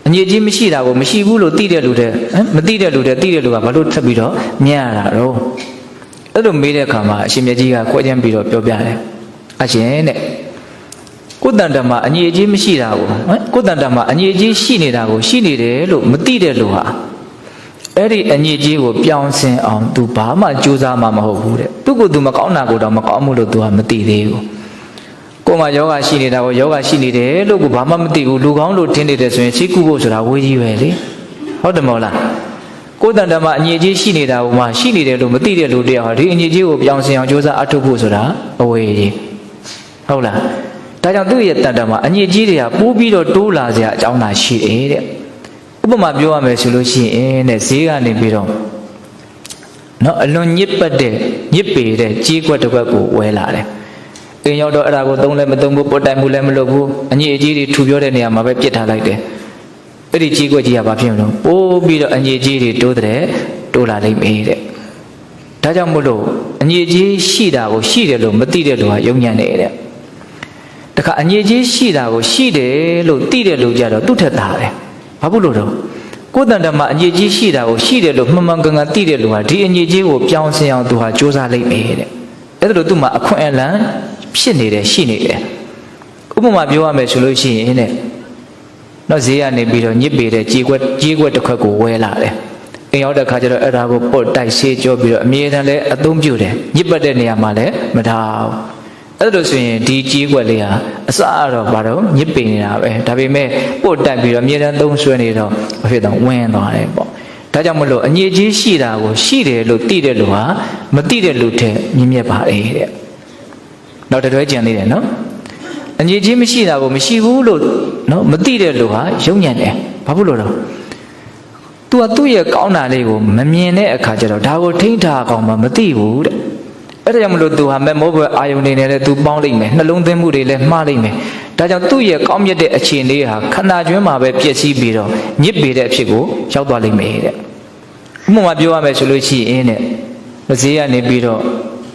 အငြိအကျေးမရှိတာကိုမရှိဘူးလို့သိတဲ့လူတဲ့မသိတဲ့လူတဲ့သိတဲ့လူကဘာလို့ထပ်ပြီးတော့မြတ်ရတာတော့အဲ့လိုမေးတဲ့အခါမှာအရှင်မြတ်ကြီးကကြွချမ်းပြီးတော့ပြောပြတယ်အရှင်တဲ့ကိုယ်တန်တမှာအငြိအကျေးမရှိတာကိုကိုယ်တန်တမှာအငြိအကျေးရှိနေတာကိုရှိနေတယ်လို့မသိတဲ့လူဟာအဲ့ဒီအငြိအကျေးကိုပြောင်းဆင်းအောင် तू ဘာမှကြိုးစားမှမဟုတ်ဘူးတဲ့သူ့ကို तू မကောင်းတာကိုတော့မကောင်းမှုလို့ तू ကမသိသေးဘူးကိုယ်မှာယောဂရှိနေတာကိုယောဂရှိနေတယ်လို့ကိုဘာမှမသိဘူးလူကောင်းလို့ထင်နေတယ်ဆိုရင်ရှိကုဖို့ဆိုတာဝေးကြီးပဲလေဟုတ်တယ်မဟုတ်လားကိုယ်တန်တမှာအငြိအကျေးရှိနေတာကိုမှရှိနေတယ်လို့မသိတဲ့လူတယောက်ဟာဒီအငြိအကျေးကိုပြောင်းဆင်းအောင်ကြိုးစားအထုတ်ဖို့ဆိုတာအဝေးကြီးဟုတ်လားဒါကြောင့်သူ့ရဲ့တန်တမှာအညစ်အကြေးတွေကပိုးပြီးတော့တိုးလာစရာအကြောင်းသာရှိတယ်တဲ့ဥပမာပြောရမယ်ဆိုလို့ရှိရင်တဲ့ဈေးကနေပြီးတော့နော်အလွန်ညစ်ပတ်တဲ့ညစ်ပေတဲ့ကြေးကွက်တစ်ကွက်ကိုဝဲလာတယ်အိမ်ရောက်တော့အဲ့ဒါကိုသုံးလည်းမသုံးဘူးပုတ်တိုင်မှုလည်းမလုပ်ဘူးအညစ်အကြေးတွေထူပြောတဲ့နေရာမှာပဲပြစ်ထားလိုက်တယ်အဲ့ဒီကြေးကွက်ကြီးကဘာဖြစ်မလို့ပိုးပြီးတော့အညစ်အကြေးတွေတိုးတဲ့တိုးလာလိမ့်မယ်တဲ့ဒါကြောင့်မို့လို့အညစ်အကြေးရှိတာကိုရှိတယ်လို့မသိတဲ့လူကယုံညံ့နေတဲ့တခါအငြိအကျေးရှိတာကိုရှိတယ်လို့သိတဲ့လူကြတော့သူ့ထက်သာတယ်ဘာဖြစ်လို့တော့ကိုယ်တန်တမှာအငြိအကျေးရှိတာကိုရှိတယ်လို့မှန်မှန်ကန်ကန်သိတဲ့လူဟာဒီအငြိအကျေးကိုပြောင်းဆင်းအောင်သူဟာစူးစမ်းလိုက်မယ်တဲ့အဲ့ဒါလို့သူ့မှာအခွင့်အလမ်းဖြစ်နေတယ်ရှိနေတယ်ဥပမာပြောရမယ်ဆိုလို့ရှိရင်တဲ့တော့ဈေးကနေပြီးတော့ညစ်ပေတဲ့ကြေးကွက်တစ်ခွက်ကိုဝဲလာတယ်အိမ်ရောက်တဲ့ခါကျတော့အဲ့ဒါကိုပုတ်တိုက်ဆေးကြောပြီးတော့အမြဲတမ်းလဲအသုံးပြုတယ်ညစ်ပတ်တဲ့နေရာမှာလည်းမထားအဲ့လိုဆိုရင်ဒီကြေးကွက်လေးဟာအစတော့ဘာတော့ညစ်ပေနေတာပဲဒါပေမဲ့ပို့တက်ပြီးတော့အမြဲတမ်းသုံးဆွဲနေတော့ဘာဖြစ်တော့ဝင်းသွားတယ်ပေါ့ဒါကြောင့်မလို့အငြိအကျေးရှိတာကိုရှိတယ်လို့သိတဲ့လူဟာမသိတဲ့လူထက်မြင့်မြတ်ပါတယ်တဲ့နောက်တစ်တွဲကြံသေးတယ်နော်အငြိအကျေးမရှိတာကိုမရှိဘူးလို့နော်မသိတဲ့လူဟာယုံညံ့တယ်ဘာဖြစ်လို့တော့သူကသူ့ရဲ့ကောင်းတာလေးကိုမမြင်တဲ့အခါကျတော့ဒါကိုထိန်းထားအောင်မှမသိဘူးတဲ့အဲ့ဒါကြောင့်မလို့သူဟာမဲ့မိုးဘွယ်အာယုန်နေနဲ့လည်းသူပေါင်းလိုက်မယ်နှလုံးသွင်းမှုတွေလည်းမှားလိုက်မယ်ဒါကြောင့်သူ့ရဲ့ကောင်းမြတ်တဲ့အခြေအနေဟာခန္ဓာကျွန်းမှာပဲပြည့်စည်ပြီးတော့ညစ်ပေတဲ့အဖြစ်ကိုရောက်သွားလိမ့်မယ်တဲ့ဥပမာပြောရမယ်ဆိုလို့ရှိရင်တဲ့ဈေးကနေပြီးတော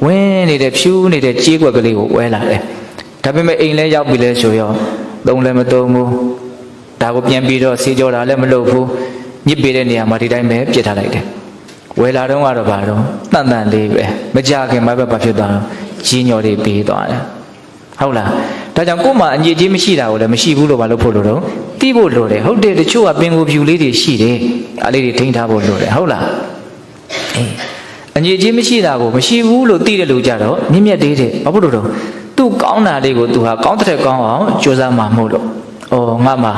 ့ဝင်းနေတဲ့ဖြူးနေတဲ့ကြေးကွက်ကလေးကိုဝဲလာတယ်ဒါပေမဲ့အိမ်လဲရောက်ပြီလဲဆိုရောသုံးလည်းမသုံးဘူးဒါကိုပြန်ပြီးတော့ဆေးကြောတာလည်းမလုပ်ဘူးညစ်ပေတဲ့နေရာမှာဒီတိုင်းပဲပြစ်ထားလိုက်တယ်ဝယ်လာတော့ကတော့ဘာတော့တန်တန်လေးပဲမကြခင်မှာပဲဘာဖြစ်သွားတော့ကြီးညော်တွေပေးသွားတယ်ဟုတ်လားဒါကြောင့်ကို့မှာအငြိအကျေးမရှိတာကိုလည်းမရှိဘူးလို့ဘာလို့ဖို့လို့တော့တီးဖို့လိုတယ်ဟုတ်တယ်တချို့ကပင်ကိုဖြူလေးတွေရှိတယ်အဲ့လေးတွေထိန်းထားဖို့လိုတယ်ဟုတ်လားအငြိအကျေးမရှိတာကိုမရှိဘူးလို့သိတဲ့လူကြတော့မြင့်မြတ်သေးတယ်ဘာဖြစ်လို့တော့သူ့ကောင်းတာလေးကိုသူဟာကောင်းတဲ့ကောင်းအောင်ကြိုးစားမှမဟုတ်လို့ဩငါမှာ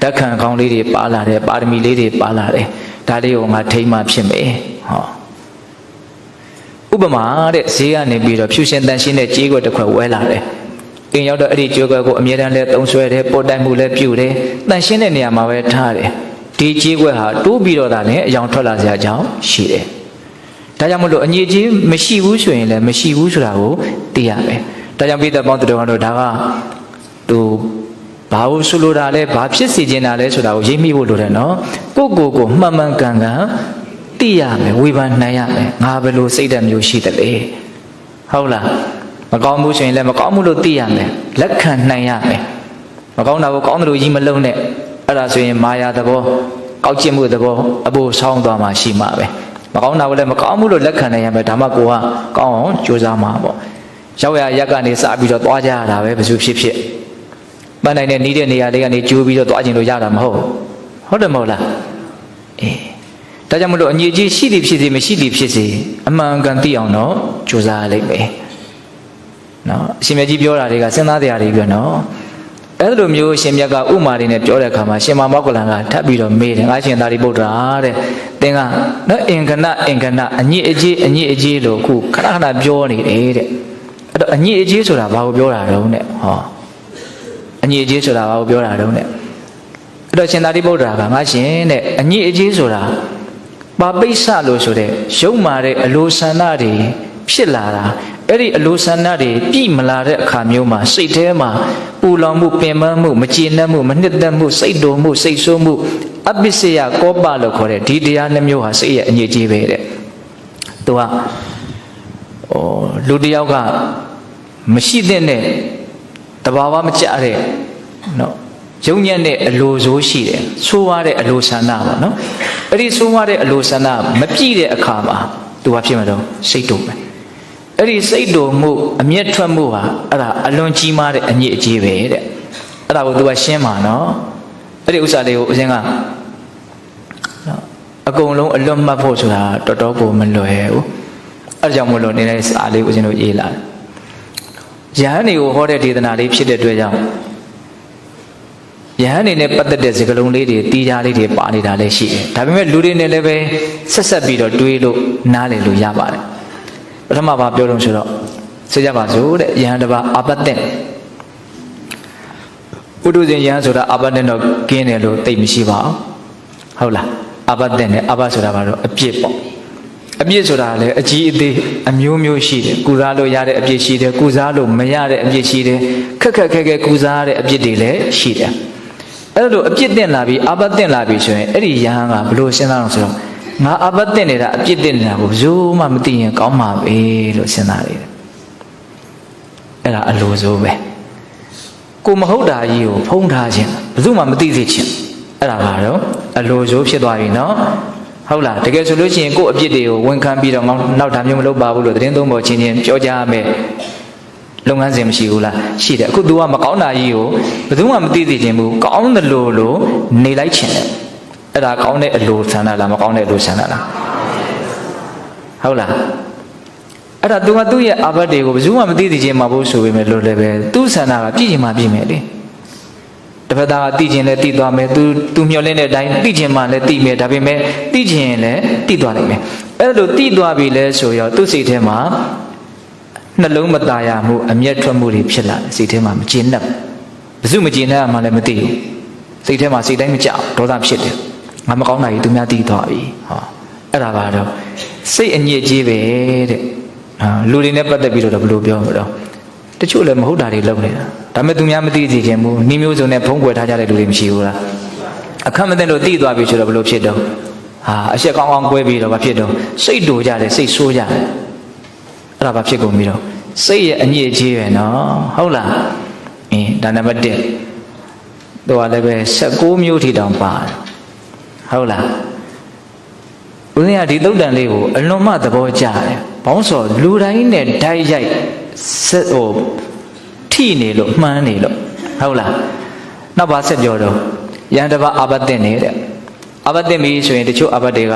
ဓာတ်ခံကောင်းလေးတွေပါလာတယ်ပါရမီလေးတွေပါလာတယ်ဒါလေးကိုငါထိမ့်မှဖြစ်မယ်ဟောဥပမာတဲ့ဈေးကနေပြီးတော့ဖြူရှင်တန်ရှင်းတဲ့ကြေးကွက်တစ်ခွက်ဝဲလာတယ်အိမ်ရောက်တော့အဲ့ဒီကြေးကွက်ကိုအမြဲတမ်းလဲသုံးဆွဲတယ်ပို့တိုက်မှုလဲပြုတယ်တန်ရှင်းတဲ့နေရာမှာပဲထားတယ်ဒီကြေးကွက်ဟာတိုးပြီးတော့ဒါလည်းအယောင်ထွက်လာစရာအကြောင်းရှိတယ်ဒါကြောင့်မလို့အငြိအကျေးမရှိဘူးဆိုရင်လည်းမရှိဘူးဆိုတာကိုသိရမယ်ဒါကြောင့်ပိဿပေါင်းတို့ကတော့ဒါကသူဘာလို့ဆိုလိုတာလဲဘာဖြစ်စေချင်တာလဲဆိုတာကိုရိပ်မိဖို့လိုတယ်နော်ကိုမှန်မှန်ကန်ကန်သိရမယ်ဝေဖန်နိုင်ရမယ်ငါဘယ်လိုစိတ်ဓာတ်မျိုးရှိတယ်လဲဟုတ်လားမကောင်းဘူးဆိုရင်လည်းမကောင်းဘူးလို့သိရမယ်လက်ခံနိုင်ရမယ်မကောင်းတာကိုကောင်းတယ်လို့ကြီးမလုံးနဲ့အဲ့ဒါဆိုရင်မာယာသဘောကောက်ကျစ်မှုသဘောအဖို့ဆောင်းသွားမှရှိမှာပဲမ မကောင်းတာကိုလည်းမကောင်းဘူးလို့လက်ခံနိုင်ရမယ်ဒါမှကိုကကောင်းအောင်ကြိုးစားမှာပေါ့ရောက်ရရက်ကနေစပြီးတော့သွားကြရတာပဲဘယ်သူဖြစ်ဖြစ်မနိုင်တဲ့နီးတဲ့နေရာလေးကနေကျိုးပြီးတော့သွားကျင်လို့ရတာမဟုတ်တယ်မဟုတ်လားအေးဒါကြောင့်မလို့အငြိကြီးရှိသည်ဖြစ်စေမရှိသည်ဖြစ်စေအမှန်ကန်သိအောင်တော့ကြိုးစားရလိမ့်မယ်နော်အရှင်မြတ်ကြီးပြောတာတွေကစဉ်းစားတရားတွေပြောနော်အဲ့လိုမျိုးရှင်မြတ်ကဥမာတွေနဲ့ပြောတဲ့အခါမှာရှင်မောက္ကလန်ကထပ်ပြီးတော့မေးတယ်ငါရှင်သာရိပုတ္တရာတဲ့သင်ကနော်အင်္ဂနအညစ်အကြေးလို့ခုခဏခဏပြောနေတယ်တဲ့အဲ့တော့အညစ်အကြေးဆိုတာဘာကိုပြောတာတုံးတဲ့ဟောအညစ်အကြေးဆိုတာဘာကိုပြောတာတုံးတဲ့အဲ့တော့ရှင်သာရိပုတ္တရာကငါရှင်တဲ့အညစ်အကြေးဆိုတာပါပိဿလို့ဆိုတဲ့ရုပ်မာတဲ့အလိုဆန္ဒတွေဖြစ်လာတာအဲ့ဒီအလိုဆန္ဒတွေပြည့်မလာတဲ့အခါမျိုးမှာစိတ်ထဲမှာပူလောင်မှုပင်ပန်းမှုမကျေနပ်မှုမနှစ်သက်မှုစိတ်တုန်မှုစိတ်ဆိုးမှုအပစ္စယကောပလို့ခေါ်တဲ့ဒီတရားနှမျိုးဟာစိတ်ရဲ့အညစ်အကြေးပဲတဲ့သူကလူတယောက်ကမရှိတဲ့တဘာဝမကြတဲ့နော်ယုံညံ့တဲ့အလိုဆိုးရှိတယ်ဆိုးရတဲ့အလိုဆန္ဒပေါ့နော်အဲ့ဒီဆိုးရတဲ့အလိုဆန္ဒမပြည့်တဲ့အခါမှာသူကဖြစ်မှာတော့စိတ်တုန်ပဲအဲ့ဒီစိတ်တုန်မှုအမျက်ထွက်မှုဟာအဲ့ဒါအလွန်ကြီးမားတဲ့အညစ်အကြေးပဲတဲ့အဲ့ဒါကိုသူကရှင်းမှာနော်အဲ့ဒီဥစ္စာလေးကိုအရင်ကအကုန်လုံးအလွတ်မှတ်ဖို့ဆိုတာတော်တော်ကိုမလွယ်ဘူးအဲ့ဒါကြောင့်မလို့နေတဲ့စာလေးကိုအရင်တို့ရေးလာတယ်ယဟန်တွေကိုဟောတဲ့ဒေသနာလေးဖြစ်တဲ့အတွက်ကြောင့်ယဟန်နေနဲ့ပတ်သက်တဲ့စကားလုံးလေးတွေတီးခြားလေးတွေပါနေတာလည်းရှိတယ်ဒါပေမဲ့လူတွေနဲ့လည်းပဲဆက်ပြီးတော့တွေးလို့နားလည်လို့ရပါတယ်ပထမဘာပြောလို့ဆိုတော့ဆိုကြပါစို့တဲ့ယဟန်တစ်ပါးအာပတ္တင့်ပုထုဇဉ်ယဟန်ဆိုတာအာပတ္တင့်တော့ကင်းတယ်လို့သိမရှိပါဘူးဟုတ်လားအာပတ္တင့်နဲ့အာပဆိုတာကတော့အပြစ်ပေါ့အပြစ်ဆိုတာလည်းအကြီးအသေးအမျိုးမျိုးရှိတယ်ကုစားလို့ရတဲ့အပြစ်ရှိတယ်ကုစားလို့မရတဲ့အပြစ်ရှိတယ်ခက်ခဲကုစားရတဲ့အပြစ်တွေလည်းရှိတယ်အဲ့လိုအပြစ်တင်လာပြီးအာပတ္တင့်လာပြီးဆိုရင်အဲ့ဒီယဟန်ကဘလို့စဉ်းစားအောင်ဆိုတော့ငါအာပတ္တင့်နေတာအပြစ်တင်နေတာကိုဘယ်သူမှမသိရင်ကောင်းမှာပဲလို့စဉ်းစားရတယ်အဲ့ဒါအလိုဆိုပဲကိုမဟုတ်တာကြီးကိုဖုံးထားခြင်းဘယ်သူမှမသိစေခြင်းအဲ့ဒါပါတော့အလိုဆိုဖြစ်သွားပြီနော်ဟုတ်လားတကယ်ဆိုလို့ရှိရင်ကိုယ့်အပြစ်တွေကိုဝန်ခံပြီးတော့နောက်ဒါမျိုးမလုပ်ပါဘူးလို့သတင်းသုံးပေါ်ချင်းပြောကြရမယ်လုပ်ငန်းစဉ်မရှိဘူးလားရှိတယ်အခု तू ကမကောင်းတာကြီးကိုဘယ်သူမှမသိသိခြင်းဘူးကောင်းတယ်လို့နေလိုက်ခြင်းတယ်အဲ့ဒါကောင်းတဲ့အလိုဆန္ဒလားမကောင်းတဲ့အလိုဆန္ဒလားဟုတ်လားအဲ့ဒါ तू ကသူ့ရဲ့အာဘတ်တွေကိုဘယ်သူမှမသိသိခြင်းမဟုတ်ဆိုပေမဲ့လို့လည်းပဲသူ့ဆန္ဒကပြည့်ချင်မှပြည့်မယ်လေတစ်ဖက်သားကသိခြင်းလည်းသိသွားမယ်သူမျှော်လင့်တဲ့အတိုင်းသိခြင်းမှလည်းသိမယ်ဒါပေမဲ့သိခြင်းလည်းသိသွားနိုင်မယ်အဲ့လိုသိသွားပြီလဲဆိုရောသူ့စိတ်ထဲမှာနှလုံးမသားရမှုအမျက်ထွက်မှုတွေဖြစ်လာတယ်စိတ်ထဲမှာမကျေနပ်ဘယ်သူမကျေနပ်မှလည်းမသိဘူးစိတ်ထဲမှာစိတ်တိုင်းမကြောက်ဒေါသဖြစ်တယ်ငါမကောင်းတာကြီးသူများသိသွားပြီဟောအဲ့ဒါပါတော့စိတ်အညစ်အကြေးပဲတဲ့လူတွေနဲ့ပတ်သက်ပြီးတော့ဘယ်လိုပြောမလို့တချို့လည်းမဟုတ်တာတွေလုပ်နေတာဒါပေမဲ့သူများမသိသေးခြင်းဘူးနှီးမျိုးစုံနဲ့ဖုံးကွယ်ထားကြတဲ့လူတွေမရှိဘူးလားအခက်မသိလို့သိသွားပြီဆိုတော့ဘယ်လိုဖြစ်တော့အရှက်ကောင်းကောင်းကွဲပြီးတော့ဘာဖြစ်တော့စိတ်တူကြတယ်စိတ်ဆိုးကြတယ်အဲ့ဒါဘာဖြစ်ကုန်ပြီးတော့စိတ်ရဲ့အညစ်အကြေးပဲနော်ဟုတ်လားဒါနံပါတ်1သူကလည်းပဲ16မျိုးထိတောင်ပါတယ်ဟုတ်လားဦးဇင်းကဒီသုတ်တန်လေးကိုအလွန်မှသဘောကျတယ်ဘောင်းစော်လူတိုင်းနဲ့ဓာတ်ရိုက်ထိနေလို့မှန်းနေလို့ဟုတ်လားနောက်ပါဆက်ပြောတော့ယန္တပါအာဘတ်တင်နေတဲ့အာဘတ်တင်ပြီဆိုရင်တချို့အာဘတ်တွေက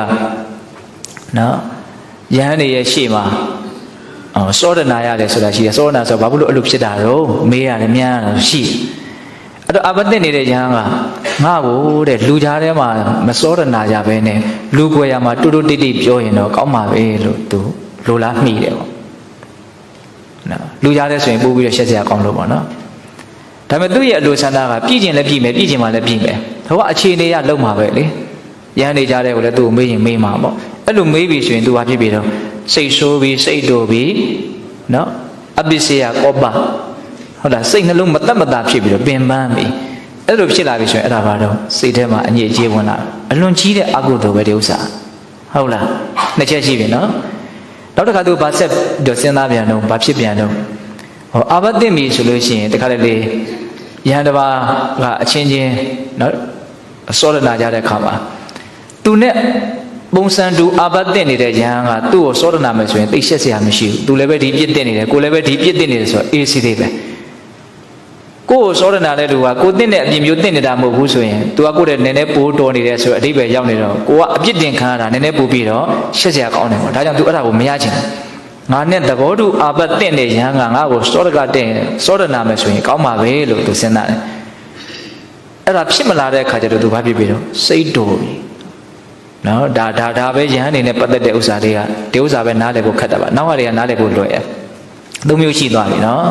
နော်ယဟန်နေရဲ့ရှေ့မှာစောဒနာရတယ်ဆိုတာရှိတယ်စောဒနာဆိုဘာလို့အဲ့လိုဖြစ်တာတော့မေးရတယ်မြန်းရတယ်ရှိအဲ့တော့အာဘတ်တင်နေတဲ့ယဟန်ကငါ့ကိုတဲ့လူကြားထဲမှာမစောဒနာကြပဲနဲ့လူကွယ်ရမှာတူတူတိတိပြောရင်တော့ကောင်းပါပဲလို့သူလိုလားမိတယ်ပေါ့နော်လူကြားတဲ့ဆိုရင်ပို့ပြီးတော့ရှက်စရာကောင်းလို့ပေါ့နော်ဒါပေမဲ့သူ့ရဲ့အလိုဆန္ဒကပြည့်ကျင်လည်းပြည့်မယ်ပြည့်ကျင်မှလည်းပြည့်မယ်ဟိုကအခြေအနေရလုံးမှာပဲလေရန်နေကြတဲ့ကိုလည်းသူ့ကိုမေးရင်မေးမှာပေါ့အဲ့လိုမေးပြီဆိုရင်သူဘာဖြစ်ပြီတော့စိတ်ဆိုးပြီးစိတ်တူပြီးနော်အပစ္စယကောပဟုတ်လားစိတ်နှလုံးမတက်မတာဖြစ်ပြီးတော့ပင်ပန်းပြီအဲ့လိုဖြစ်လာပြီဆိုရင်အဲ့ဒါဘာတော့စိတ်ထဲမှာအညစ်အကြေးဝင်လာအလွန်ကြီးတဲ့အကုသိုလ်ပဲဒီဥစ္စာဟုတ်လားနှစ်ချက်ရှိပြီနော်နောက်တစ်ခါသူဘာဆက်တော့စဉ်းစားပြန်တော့ဘာဖြစ်ပြန်တော့အာဘတ်တင်ပြီဆိုလို့ရှိရင်တခါလေယဟန်တစ်ပါးကအချင်းချင်းနော်စောဒနာကြတဲ့အခါမှာသူနဲ့ ပုံစံတူအာဘတ်တင်နေတဲ့ယဟန်ကသူ့ကိုစောဒနာမယ်ဆိုရင်သိရှက်စရာမရှိဘူးသူလည်းပဲဒီပြစ်တင်နေတယ်ကိုလည်းပဲဒီပြစ်တင်နေတယ်ဆိုတော့အေးစီသေးပဲကိုယ်စောဒနာတဲ့လူကကိုတင်တဲ့အပြင်မျိုးတင်နေတာမဟုတ်ဘူးဆိုရင် तू ကကိုယ့်တဲ့နည်းနည်းပိုးတော်နေတယ်ဆိုတော့အတိတ်ပဲရောက်နေတော့ကိုကအပြစ်တင်ခံရတာနည်းနည်းပိုးပြီးတော့ရှက်စရာကောင်းတယ်ပေါ့ဒါကြောင့် तू အဲ့ဒါကိုမရချင်ဘူးငါနဲ့သဘောတူအာဘတ်တင်တဲ့ယဟန်ကငါ့ကိုစောဒကတင်စောဒနာမယ်ဆိုရင်ကောင်းပါပဲလို့ तू စဉ်းစားတယ်အဲ့ဒါဖြစ်မလာတဲ့အခါကျတော့ तू ဘာဖြစ်ပြီးတော့စိတ်တော်ပြီနော်ဒါပဲယဟန်အနေနဲ့ပတ်သက်တဲ့ဥစ္စာတွေကဒီဥစ္စာပဲနားလည်ဖို့ခက်တာပါနောက်ဟာတွေကနားလည်ဖို့လွယ်တယ်သုံးမျိုးရှိသွားပြီနော်